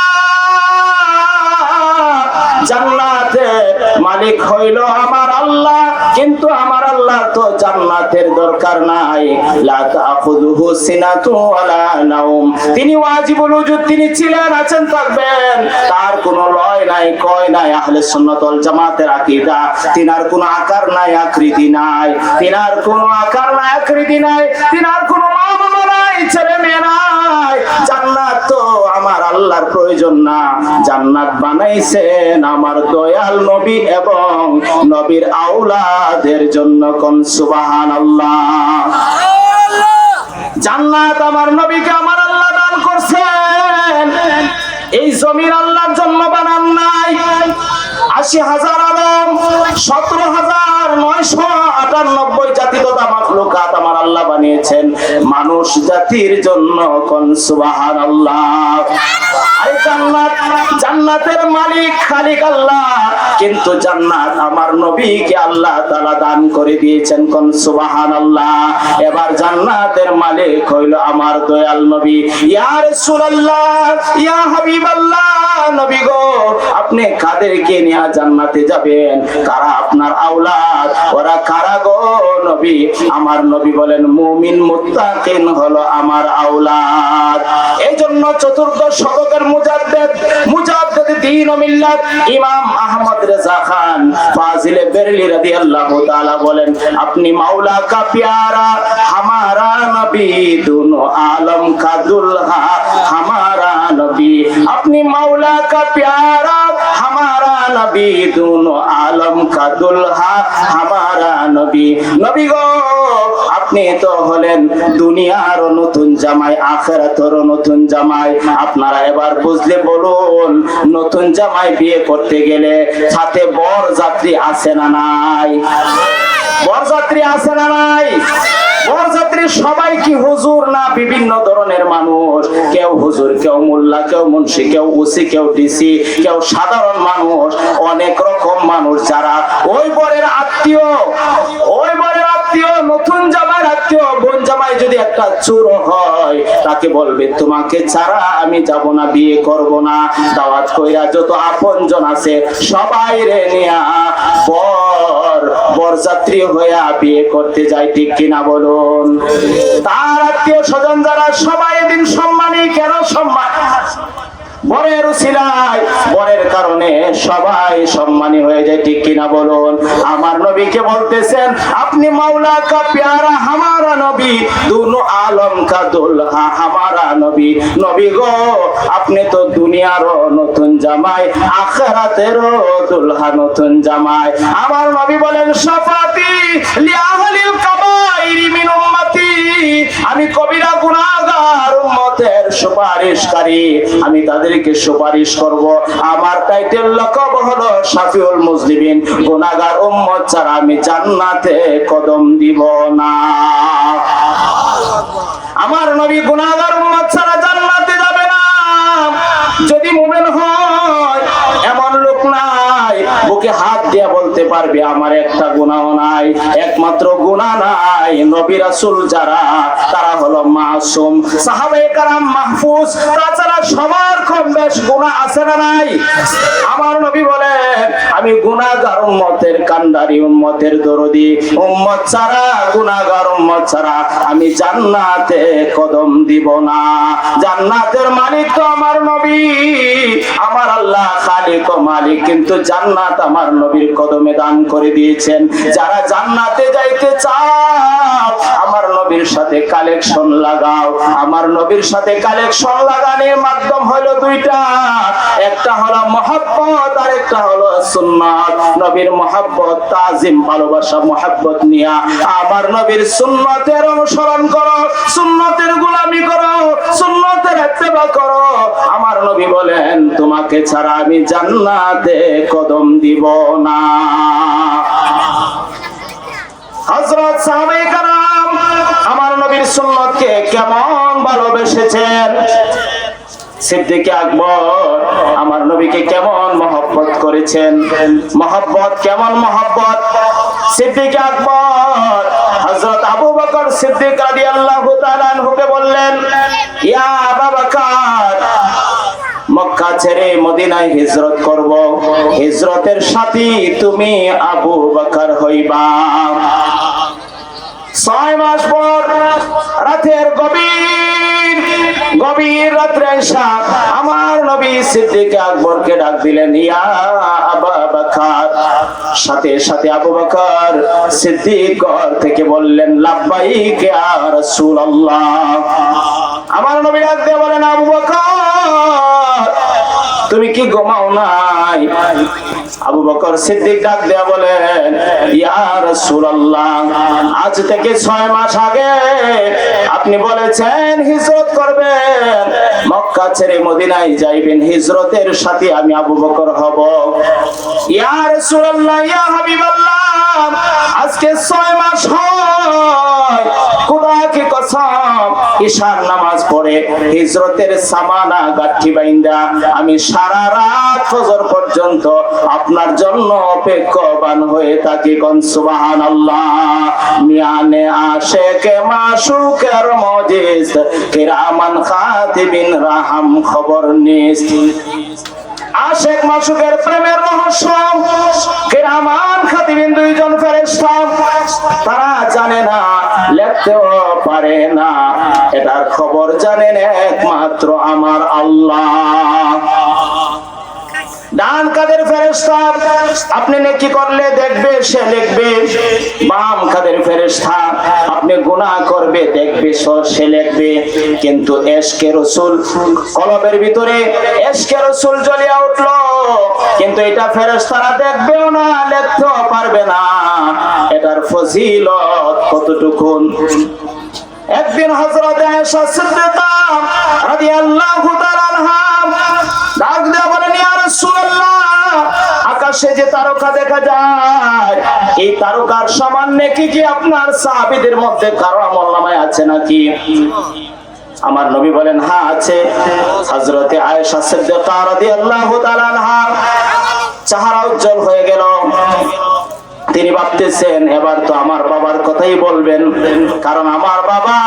জান্নাতের মালিক হইল আমার আল্লাহ, কিন্তু আমার আল্লাহ তো জান্নাতের দরকার নাই। লা তাখুযুহু সিনাতু ওয়ালা নাওম, তিনি ওয়াজিবুল উজুদ, তিনি ছিলেন, আছেন, থাকবেন, তার কোনো লয় নাই, কয় নাই। আহলে সুন্নাত ওয়াল জামাতের আকীদা, তিনার কোনো আকার নাই, আকৃতি নাই, তিনার কোনো আকার নাই, আকৃতি নাই, তিনার কোনো মা বাবা নাই, ছেলে মেয়ে নাই। জান্নাত তো আমার আল্লাহর প্রয়োজন না, জান্নাত বানাইছেন আমার দয়াল নবী এবং নবীর আওলাদের জন্য। কোন সুবহানাল্লাহ। জান্নাত আমার নবীকে আমার আল্লাহ দান করছেন। এই জমিন আল্লাহর জন্য বানান নাই। 80,000 আলম, 17,998 জাতি তথা মাখলুকাত আমার আল্লাহ বানিয়েছেন মানুষ জাতির জন্য। কোন সুবহানাল্লাহ। আরে জান্নাত, জান্নাতের মালিক খালিক আল্লাহ, কিন্তু জান্নাত আমার নবীকে আল্লাহ তাআলা দান করে দিয়েছেন। কোন সুবহানাল্লাহ। এবার জান্নাতের মালিক হইল আমার দয়াল নবী। ইয়া রাসূলুল্লাহ, ইয়া হাবিবাল্লাহ, নবী গো আপনি কাদেরকে নিয়ে জান্নাতে যাবেন? কারা আপনার আওলাদ? ওরা কারা গো নবী? আমার নবী বলেন, মুমিন মুত্তাকিন হলো আমার আওলাদ। এই জন্য চতুর্দশ শতকের মুজাদ্দিদ দ্বীন ও মিল্লাত ইমাম আহমদ রেজা খান ফাজিলে বেরেলি রাদিয়াল্লাহু তাআলা বলেন, আপনি মাওলা কা প্যারা হামারা নবী, দুনো আলম কা দুলহা হামারা নবী अपनी मौला का प्यारा हमारा नबी दोनों आलम का दुल्हा हमारा नबी नबी गो আপনি তো হলেন দুনিয়ার নতুন জামাই আখিরাতের নতুন জামাই আপনারা এবার বুঝলে বলুন নতুন জামাই বিয়ে করতে গেলে সাথে বর যাত্রী আছে না নাই বরযাত্রী আছে না নাই বরযাত্রী সবাই কি হুজুর না বিভিন্ন ধরনের মানুষ কেউ হুজুর কেউ মোল্লা কেউ মুন্সি কেউ ওসি কেউ ডিসি কেউ সাধারণ মানুষ অনেক রকম মানুষ যারা ওই বরের আত্মীয় নতুন জামাইয়ের আত্মীয় বোন জামাই যদি একটা চোর হয় তাকে বলবে তোমাকে ছাড়া আমি যাব না বিয়ে করব না দাওয়াত কইরা যত আপনজন আছে সবাই রে নিয়া বরযাত্রী হইয়া বিয়ে করতে যায় ঠিক কিনা বলুন তার আত্মীয় স্বজন যারা সবাই দিন সম্মানী কেন সম্মান বরের উসিলায় বরের কারণে সবাই সম্মানী হয়ে যায় ঠিক কিনা বলুন আমার নবীকে বলতেছেন আপনি মাওলা কা প্যারা হামারা নবী দুনো আলম কা দুলহা হামারা নবী নবী গো আপনি তো দুনিয়ার নতুন জামাই আখিরাতেরও দুলহা নতুন জামাই আমার নবী বলেন শাফাতি লি আহলিল কাবাইরি মিন উম্মতি আমি কবিরা গুনাহগার উম্মতের সুপারিশকারী আমি তাদেরকে সুপারিশ করব আমার টাইটেল লকব হলো শাফিউল মুজলিমিন গুনাহগার উম্মত ছাড়া আমি জান্নাতে কদম দিব না আমার নবী গুনাহগার উম্মত ছাড়া জান্নাতে যাবে না যদি মুমিন হয় এমন লোক নাই বুকে হাত দিয়ে বলতে পারবে আমার একটা গুনাহ নাই একমাত্র গুনাহ নাই নবী রাসূল যারা তারা হলো মাসুম সাহাবায়ে কেরাম মাহফুজ তাছাড়া সবার কম বেশ গুনাহ আছে না নাই আমার নবী বলেন আমি গুনাহগার উম্মতের কান্ডারি উম্মতের দরদি উম্মত ছাড়া গুনাহগার উম্মত ছাড়া আমি জান্নাতে কদম দিব না জান্নাতের মালিক তো আমার নবী আমার আল্লাহ খালিক ও মালিক কিন্তু জান্নাত আমার নবীর কদমে দান করে দিয়েছেন যারা জান্নাতে যাইতে চাও আমার নবীর সাথে কালেকশন লাগাও আমার নবীর সাথে কালেকশন লাগানোর মাধ্যম হলো দুইটা একটা হলো মহব্বত আর একটা হলো সুন্নাত নবীর মহব্বত তাজিম ভালোবাসা মহব্বত নিয়া আমার নবীর সুন্নতের অনুসরণ করো সুন্নতের গোলামি করো সুন্নতের ইত্তেবা করো আমার নবী বলেন তোমাকে ছাড়া আমি জান্নাতে কদম দিব না হযরত সাহাবায়ে কেরাম আমার নবীর সুন্নতকে কেমন ভালোবেসেছেন সিদ্দিক আকবর আমার নবীকে কেমন মহব্বত করেছেন মহব্বত কেমন মহব্বত সিদ্দিক আকবর হযরত আবু বকর সিদ্দিক রাদিয়াল্লাহু তাআলা আনহুকে বললেন ইয়া আবু বকর মক্কা ছেড়ে মদিনায় হিজরত করব হিজরতের সাথী তুমি আবু বকর হইবা 6 মাস পর রাতের গভীর রাত্রে এসে আমার নবী সিদ্দিক আকবরকে ডাক দিলেন ইয়া আবু বকর সাথে সাথে আবু বকর সিদ্দিক ঘর থেকে বললেন লাব্বাইক ইয়া রাসূলুল্লাহ আমার নবী ডাক দিয়ে বলেন আবু বকর তুমি কি ঘুমাও নাই আবু বকর সিদ্দিক ডাক দেয়া বলেন ইয়া রাসূলুল্লাহ আজ থেকে 6 মাস আগে আপনি বলেছেন হিজরত করবেন মক্কা ছেড়ে মদিনায় যাইবেন হিজরতের সাথে আমি আবু বকর হব ইয়া রাসূলুল্লাহ ইয়া হাবিবাল্লাহ আজকে 6 মাস হয় খোদা কি কসম ঈশার নামাজ পড়ে হিজরতের সামানা গাঠি বাইন্দা আমি সারা রাত ফজর পর্যন্ত আপনার জন্য অপেক্ষাবান হয়ে থাকি কোন সুবহানাল্লাহ মিয়ানে আশিকে মাশুকের মজিদ কিরামান খাতিবিন রাহাম খবর নিস আশিক মাশুকের প্রেমের রহস্য কিরামান খাতিবিন দুইজন ফেরেশতা তারা জানে না লিখতেও পারে না এটার খবর জানেন একমাত্র আমার আল্লাহ ডান কাদের ফেরেশতা আপনি নেকি করলে দেখবে সে লিখবে, বাম কাদের ফেরেশতা আপনি গুনাহ করবে দেখবে সে লিখবে। কিন্তু ইশকে রাসূল কলবের ভিতরে ইশকে রাসূল জ্বলিয়া উঠলো, কিন্তু এটা ফেরেশতারা দেখবেও না, লিখতেও পারবে না। এটার ফজিলত কতটুকু। একদিন হযরত আয়েশা সিদ্দিকা রাদিয়াল্লাহু তাআলা আনহা ডাক দিয়ে বলেন, ইয়া রাসূলুল্লাহ, আকাশে যে তারকা দেখা যায়, এই তারকার সমান নেকি কি আপনার সাহাবীদের মধ্যে কারো আমলনামায় আছে নাকি? আমার নবী বলেন, হ্যাঁ আছে। হযরতে আয়েশা সিদ্দিকা রাদিয়াল্লাহু তাআলা আনহা চেহারা উজ্জ্বল হয়ে গেল। তিনি ভাবতেছেন এবার তো আমার বাবার কথাই বলবেন, কারণ আমার বাবা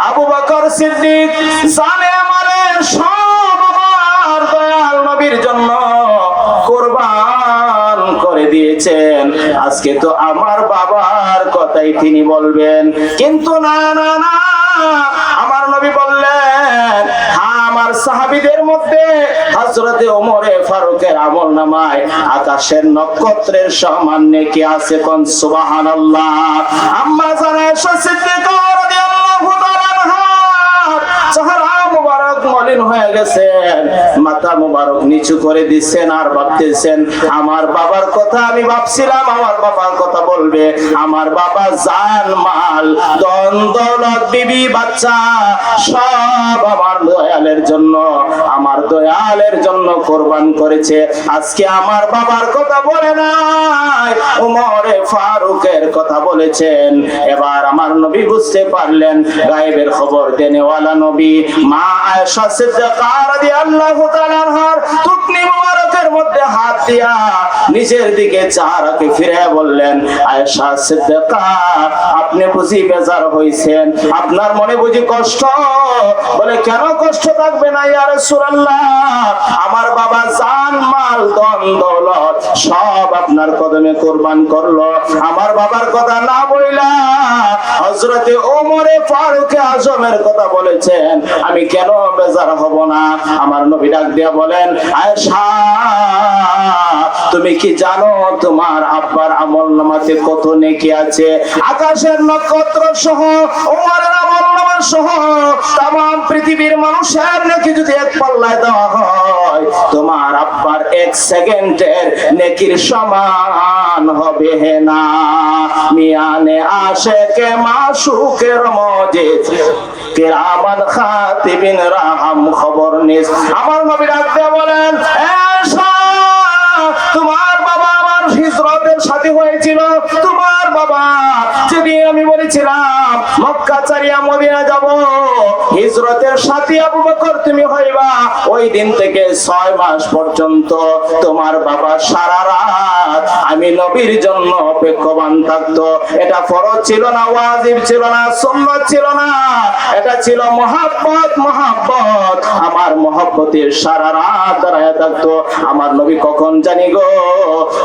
আবু বকর সিদ্দিক জানে আমারে সব আমার দয়াল নবীর জন্য কুরবান করে দিয়েছেন, আজকে তো আমার বাবার কথাই তিনি বলবেন। কিন্তু না না না, আমার নবী বললেন, হ্যাঁ আমার সাহাবীদের মধ্যে হযরতে ওমরে ফারুকের আমলনামায় আকাশের নক্ষত্রের সমান নেকি আছে। কোন সুবহানাল্লাহ। আম্মা জানা আয়েশা সিদ্দিকা রাদিয়াল্লাহু তাআলা আনহা চেহারা মুবারক মলিন হয়ে গেছেন, মাথা মুবারক নিচু করে দিচ্ছেন আর ভাবতেছেন, আমার বাবার কথা আমি ভাবছিলাম আমার বাবার কথা বলবে, আমার বাবা জান মাল ধন দৌলত বিবি বাচ্চা সব আমার দয়ালের জন্য, আমার দয়ালের জন্য কোরবান করেছে, আজকে আমার বাবার কথা বলে নাই, ওমরে ফারুকের কথা বলেছেন। এবার আমার নবী বুঝতে পারলেন গায়েবের খবর দেনেওয়ালা নবী। মা আয়েশা সিদ্দিকা রাদিয়াল্লাহু তাআলা আনহার থুতনি মুবারকের মধ্যে হাত দিয়া নিজের দিকে চেহারাকে ফিরে বললেন, আয়েশা সিদ্দিকা আপনি বুঝি বেজার হইছেন, আপনার মনে বুঝি কষ্ট? বলে, কেন কষ্ট থাকবে না ইয়া রাসূলুল্লাহ, আমার বাবা জান মাল ধন দৌলত সব আপনার কদমে কুরবান করলো, আমার বাবার কথা না বইলা হযরতে ওমরে ফারুক আজমের কথা বলেছেন, আমি কেন বেজার হব না? আমার নবী ডাক দিয়া বলেন, আয়েশা তুমি কি জানো তোমার আব্বার আমলনামাতে কত নেকি আছে? আকাশের নক্ষত্র সহ ওমরের আমলনামা সহ तमाम পৃথিবীর মানুষের নেকি যদি এক পাল্লায় দেওয়া হয়, তোমার আব্বার এক সেকেন্ডের নেকির সমান হবে না। মিয়ানে আশেকে মাশুকের মজিদ কিরামান খাতিবিন রাহাম খবর নিস। আমার নবী ডাক দিয়ে বলেন, আয়েশা তোমার বাবা আমার হিজরতের সাথী হয়েছিল, তোমার বাবা যেদিন আমি বলেছিলাম মক্কা ছাড়িয়া মদিনা যাব, হিজরতের সাথী আবু বকর তুমি হইবা, ওই দিন থেকে 6 মাস পর্যন্ত তোমার বাবা সারা রাত আমি নবীর জন্য অপেক্ষমান থাকতো। এটা ফরজ ছিল না, ওয়াজিব ছিল না, সুন্নাত ছিল না, এটা ছিল মহব্বত। মহব্বত আমার মহব্বতের সারা রাত দাঁড়ায় থাকতো। আমার নবী কখন জানি গো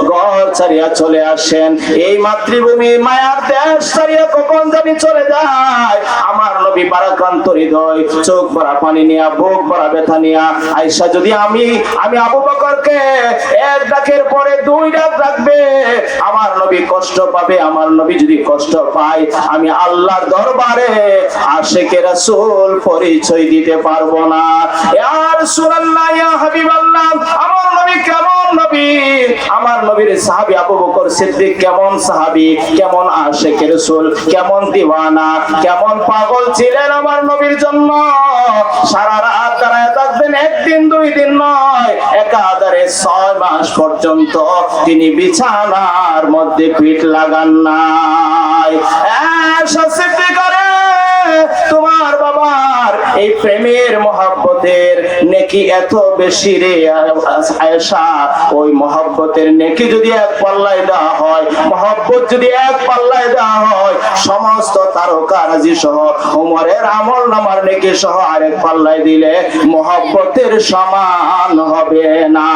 ঘর ছাড়িয়া চলে আসেন, এই মাতৃভূমি মায়ার দেশ ছাড়িয়া কখন জানি চলে যায়। আমার নবী বারাক্রান্ত হৃদয়, চোখ ভরা পানি নিয়া, বুক ভরা ব্যথা নিয়া, আয়েশা যদি আমি আবু বকরকে এক ডাকের পরে 2 ডাক ডাকবে, আমার নবী কষ্ট পাবে। আমার নবী যদি কষ্ট পায়, আমি আল্লাহর দরবারে আশিকে রাসূল পরিচয় দিতে পারবো না। ইয়া রাসূলুল্লাহ, ইয়া হাবিবাল্লাহ, আমার নবী কেমন নবী, আমার নবীর সাহাবী আবু বকর সিদ্দিক কেমন সাহাবী, কেমন আশিকে রাসূল, কেমন দিওয়ানা, কেমন পাগল ছিলেন আমার নবীর জন্য। সারা রাত দাঁড়ায় থাকবেন, একদিন 2 দিন নয়, একাধারে 6 মাস পর্যন্ত তিনি বিছানার মধ্যে পিঠ লাগান নাই। আয়েশা সিদ্দিকা রে, তোমার বাবার এই প্রেমের মহব্বতের নেকি এত বেশি রে আয়েশা, ওই মহব্বতের নেকি যদি এক পাল্লায় দেওয়া হয়, মহব্বত যদি এক পাল্লায় দেওয়া হয়, সমস্ত তারকারাজি সহ ওমরের আমলনামার নেকি সহ আরেক পাল্লায় দিলে মহব্বতের সমান হবে না।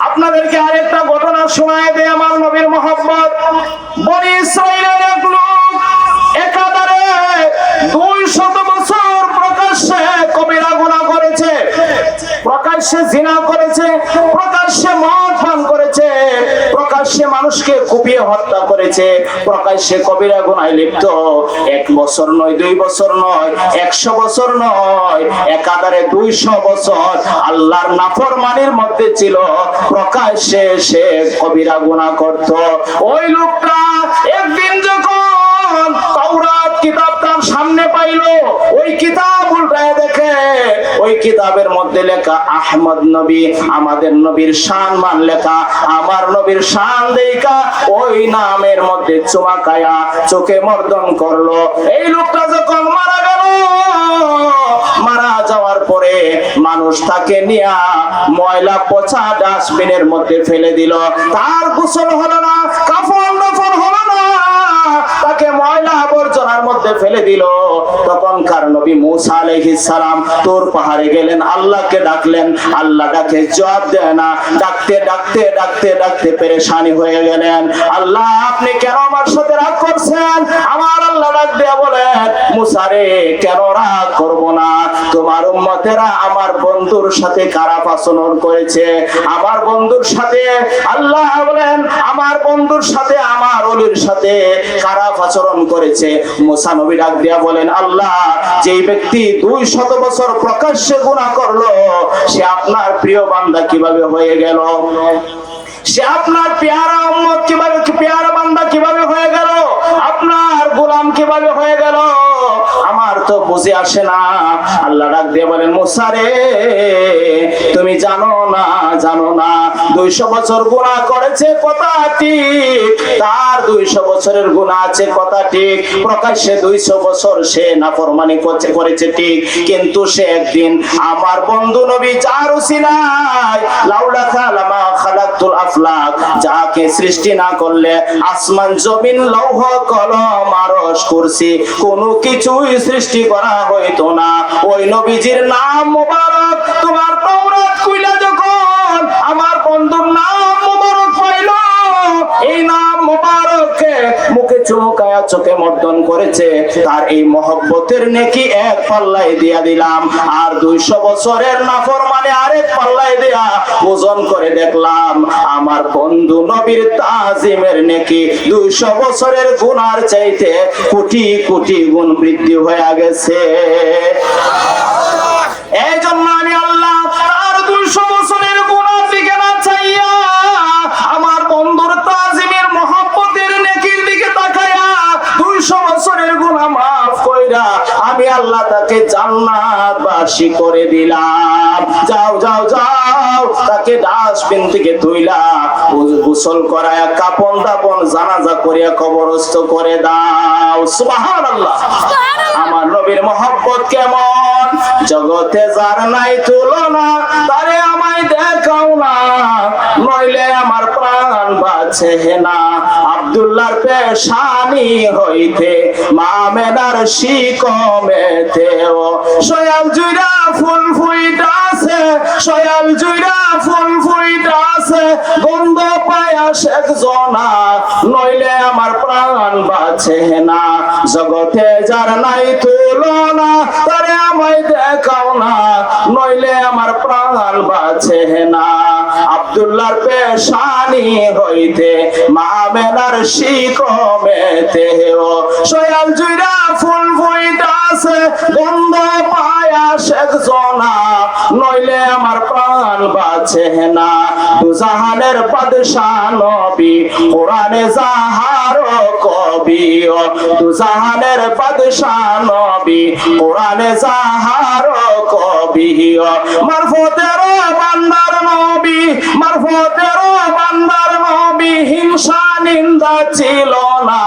আপনাদেরকে আরেকটা ঘটনা শোনায় দেয় আমার নবীর মহব্বত। বনি ইসরাইলের এক লোক একাধারে 200 বছর প্রকাশ্যে কবিরা গুনাহ করেছে, প্রকাশ্যে জিনা করে কুপিয়ে হত্যা করেছে, প্রকাশ্যে কবিরা গুনায় লিপ্ত। 1 বছর নয়, 2 বছর নয়, 100 বছর নয়, একাধারে 200 বছর আল্লাহর নাফরমানির মধ্যে ছিল, প্রকাশ্যে সে কবিরা গুনাহ করত। ওই লোকটা একদিন যখন তাওরাত কিতাব তার সামনে পাইলো, ওই কিতাব উল্টায় দেখে ওই কিতাবের মধ্যে লেখা আহমদ নবী, আমাদের নবীর শান মান লেখা। আমার নবীর শান দেখা ওই নামের মধ্যে চুমাকায়া চোখে মর্দন করলো। এই লোকটা যখন মারা গেল, মারা যাওয়ার পরে মানুষ তাকে নিয়া ময়লা পচা ডাস্টবিনের মধ্যে ফেলে দিল। তার গোসল হলো না, কাফন দাফন হলো না, তাকে ময়লা আবর্জনার মধ্যে ফেলে দিল। তখনকার নবী মুসা আলাইহিস সালাম তোর পাহাড়ে গেলেন, আল্লাহকে ডাকলেন, আল্লাহ ডাকে জবাব দেয় না। ডাকতে ডাকতে ডাকতে ডাকতে পেরেশানি হয়ে গেলেন। আল্লাহ আপনি কেন আমার সাথে রাগ করছেন? আমার আল্লাহ ডাক দিয়ে বলেন, মুসা রে কেন রাগ করব না? তোমার উম্মতেরা আমার বন্ধুর সাথে খারাপ আচরণ করেছে। আমার বন্ধুর সাথে, আল্লাহ বলেন আমার বন্ধুর সাথে, আমার ওলির সাথে খারাপ আচরণ করেছে। মুসা নবী ডাক দিয়া বলেন, আল্লাহ যেই ব্যক্তি 200 বছর প্রকাশ্যে গুনাহ করলো, সে আপনার প্রিয় বান্দা কিভাবে হয়ে গেল? সে আপনার পেয়ারা উম্মত কিভাবে, পেয়ারা বান্দা কিভাবে হয়ে গেল? আপনার গোলাম কিভাবে হয়ে গেল? আমার তো বুঝে আসে না। আল্লাহ ডাক দিয়ে বলেন, মুসা রে তুমি জানো না, জানো না 200 বছর গুনাহ করেছে কথা ঠিক, তার 200 বছরের গুনাহ আছে কথা ঠিক, প্রকাশ্যে 200 বছর সে নাফরমানি করেছে ঠিক, কিন্তু সে একদিন আমার বন্ধু নবী যার উসিলায় লাউলা খালামা খালাকতুল আফলাক, যাকে সৃষ্টি না করলে আসমান জমিন লৌহ কলম আরশ কুরসি কোনো কিছুই সৃষ্টি করা হইতো না। ওই নবীজির নাম মোবারক তোমার তাওরাত খুলে যখন আমার বন্ধুর নাম মোবারক পাইল, এই নাম মোবারককে মুখে চুমুকায়া চোখে মর্দন করেছে, তার এই মহব্বতের নেকি এক পাল্লায় দিয়া দিলাম, আর 200 বছরের নাফরমানি আরেক পাল্লায় দিয়া ওজন করে দেখলাম আমার বন্ধু নবীর তাজিমের নেকি 200 বছরের গুনার চাইতে কোটি কোটি গুণ বৃদ্ধি হয়ে গেছে। এই জন্য আমি আল্লাহ তার 200 বছরের গুনার দিকে না চাইয়া আমার বন্ধুর তাজিমের মহব্বতের নেকির দিকে তাকায়া 200 বছরের গুনাহ মাফ কইরা আমি আল্লাহ তাকে জান্নাতবাসী করে দিলাম। যাও যাও যাও, তাকে ডাস্টবিন থেকে তুইলা গোসল করায়া কাপন দাপন জানাজা করিয়া কবরস্থ করে দাও। সুবহানাল্লাহ। আমার নবীর মহব্বত কেমন, জগতে যার নাই তুলনা, তারে আমায় দেখাও না, নইলে আমার প্রাণ বাঁচে না। আব্দুল্লাহর পেশানি হইতে মামেনার শিকমেতে ও সয়াল জুইরা ফুল ফুইতাছে, সয়াল জুইরা ফুল ফুইতাছে, গন্ধ পায়া শেখ জনা, নইলে আমার প্রাণ বাঁচে না। জগতে যার নাই তুলনা, তারে আমায় দেখাও না, নইলে আমার প্রাণ বাঁচে না। আব্দুল্লাহর পেশানি হইতে মামেনার শিকমেতে ও সয়াল জুইরা ফুল ফুইতাছে, গন্ধ পায়া শেখ জনা, নইলে আমার প্রাণ বাঁচে না। দুজাহানের বাদশাহ নবী কোরআনে যাহার কবি ও দুজাহানের বাদশাহ নবী কোরআনে যাহার কবি ও মারফতের বান্দার নবী, মারফতের বান্দার নবী, হিংসা নিন্দা ছিল না,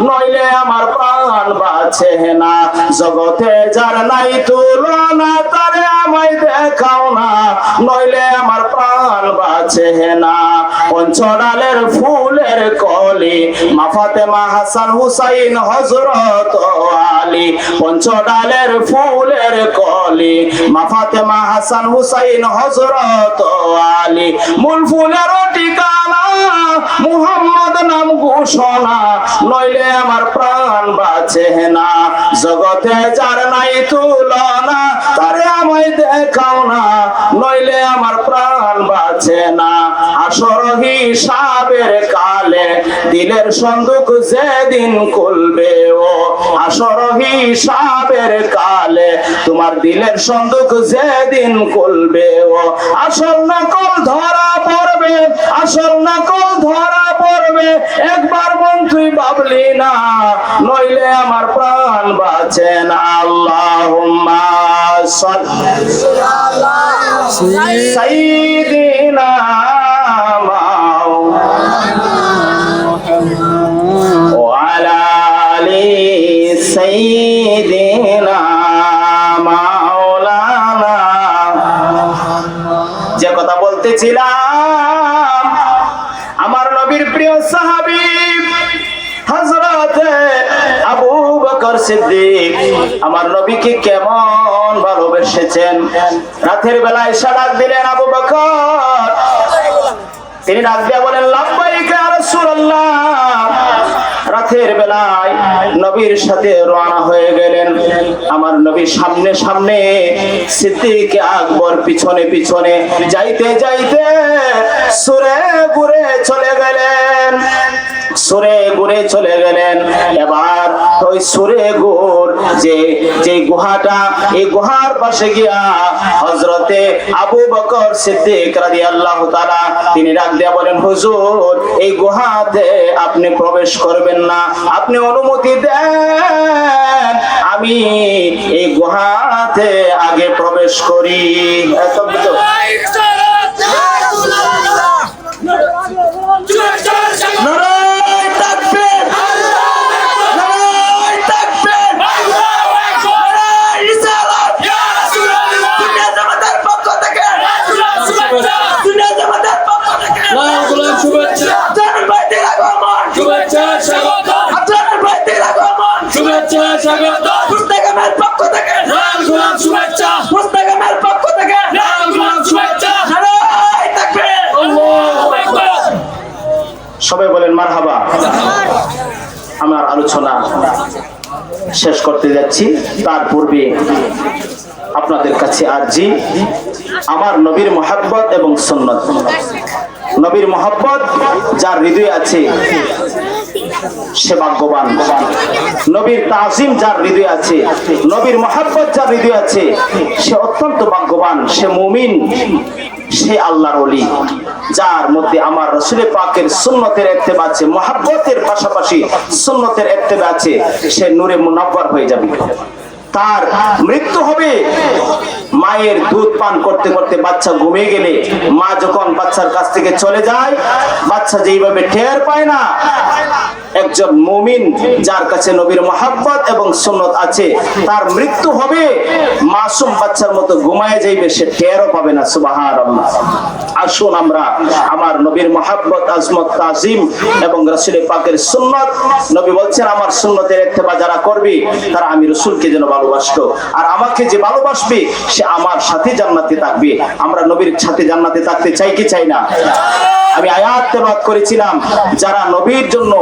নইলে আমার প্রাণ বাঁচে না। জগতে যার নাই তুলনা, তারে আমায় দেখাও না, নইলে আমার প্রাণ বাঁচে না। পঞ্চডালের ফুলের কলি মা ফাতেমা হাসান হুসাইন হযরত আলী, পঞ্চডালের ফুলের কলি মা ফাতেমা হাসান হুসাইন হযরত আলী, মূল ফুলের ঠিকানা মুহাম্মদ নাম ঘোষণা, নইলে আমার প্রাণ বাঁচে না। জগতে যার নাই তুলনা, তারে আমায় দেখাও না, নইলে আমার প্রাণ বাঁচে না। আসর হিসাবের কালে দিলের সন্দুক যেদিন খুলবে ও আসর হিসাবের কালে তোমার দিলের সন্দুক যেদিন খুলবে ও আসল নকল ধরা পড়বে, আসল নকল ধরা পড়বে। একবার মন তুই ভাবলি না, নইলে আমার প্রাণ বাঁচে না। আল্লাহুম্মা সাল্লি আলা সাইয়্যিদিনা ওয়া আলা আলি সাইয়্যিদিনা মাওলানা। যে কথা বলতেছিলাম, আমার নবীর প্রিয় সাহাবী হযরত আবু বকর সিদ্দিক আমার নবীকে কেমন ভালোবেসেছেন। রাতের বেলায় ডাক দিলেন আবু বকর, তিনি ডাক দিয়ে বলেন লাব্বাইক ইয়া রাসূলুল্লাহ। রাতের বেলায় নবীর সাথে রওনা হয়ে গেলেন। আমার নবী সামনে সামনে, সিদ্দিক আকবর পিছনে পিছনে, যাইতে যাইতে সুরে ঘুরে চলে গেলেন, সুরে ঘুরে চলে গেলেন। এবার ওই সুরে গুর যে গুহাটা, এই গুহার পাশে গিয়া হযরতে আবু বকর সিদ্দিক রাদিয়াল্লাহু তাআলা তিনি ডাক দিয়ে বলেন হুজুর, এই গুহাতে আপনি প্রবেশ করবেন না, আপনি অনুমতি দেন আমি এই গুহাতে আগে প্রবেশ করি। সবাই বলেন মারহাবা। আমার আলোচনা শেষ করতে যাচ্ছি, তার পূর্বে আপনাদের কাছে আরজি, আমার নবীর মহব্বত এবং সুন্নত। নবীর মহব্বত যার হৃদয়ে আছে সে ভাগ্যবান। নবীর তাজিম যার হৃদয়ে আছে, নবীর মহব্বত যার হৃদয়ে আছে সে অত্যন্ত ভাগ্যবান, সে মুমিন, সে আল্লাহর ওলি। যার মধ্যে আমার রাসূল পাকের সুন্নতের ইত্তেবা আছে, মহব্বতের পাশাপাশি সুন্নতের ইত্তেবা আছে, সে নূরে মুনাওয়ার হয়ে যাবে। তার মৃত্যু হবে মায়ের দুধ পান করতে করতে, বাচ্চা ঘুমিয়ে গেলে মা যখন বাচ্চার কাছ থেকে চলে যায়, বাচ্চা যেইভাবে টের পায় না, একজন মুমিন যার কাছে নবীর মহব্বত এবং সুন্নত আছে তার মৃত্যু হবে মাসুম বাচ্চার মতো ঘুমায় যাইবে, সে টেরও পাবে না। সুবহানাল্লাহ। আসুন আমরা আমার নবীর মহব্বত, আজমত, তাজিম এবং রাসূল পাকের সুন্নত, নবী বলছেন আমার সুন্নতের ইত্তেবা যারা করবে তারা আমি রাসূলকে যেন ভালোবাসতো, আর আমাকে যে ভালোবাসবে সে আমার সাথে জান্নাতে থাকবে। আমরা নবীর সাথে জান্নাতে থাকতে চাই কি চাই না? আমি আয়াত তেলাওয়াত করেছিলাম, যারা নবীর জন্য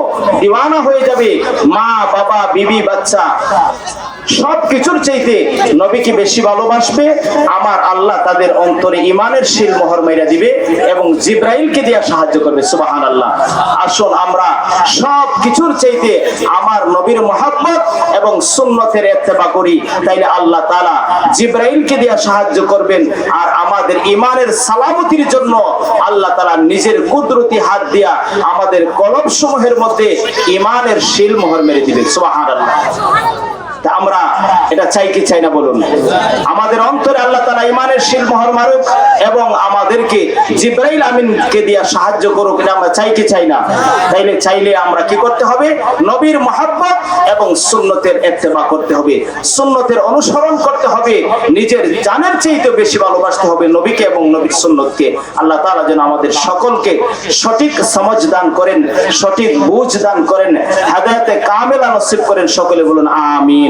দিওয়ানা হয়ে যাবে, মা বাবা বিবি বাচ্চা সবকিছুর চাইতে নবীকে বেশি ভালোবাসবে, আমার আল্লাহ তাদের অন্তরে ঈমানের শিল মোহর মাইরা দিবে এবং জিবরাইলকে দিয়ে সাহায্য করবে। সুবহানাল্লাহ। আসুন আমরা সবকিছুর চাইতে আমার নবীর মহব্বত এবং সুন্নতের ইত্তেবা করি, তাইলে আল্লাহ তাআলা জিবরাইলকে দিয়ে সাহায্য করবেন, আর আমাদের ঈমানের সালামতির জন্য আল্লাহ তাআলা নিজের কুদরতি হাত দিয়া আমাদের কলব সমূহের মধ্যে ঈমানের শিল মোহর মেরে দিবেন। সুবহানাল্লাহ। তা আমরা এটা চাই কি চাই না বলুন? আমাদের অন্তরে আল্লাহ তাআলা ঈমানের শিল মোহর মারুক এবং আমাদেরকে জিবরাইল আমিনকে দিয়ে সাহায্য করুক, এটা আমরা চাই কি চাই না? তাইলে চাইলে আমরা কি করতে হবে? নবীর মহব্বত এবং সুন্নতের ইত্তেবা করতে হবে, সুন্নতের অনুসরণ করতে হবে, নিজের জানের চাইতে বেশি ভালোবাসতে হবে নবীকে এবং নবীর সুন্নতকে। আল্লাহ তাআলা যেন আমাদের সকলকে সঠিক সমঝ দান করেন, সঠিক বুঝ দান করেন, হেদায়েতে কামেলা নসিব করেন। সকলে বলুন আমিন।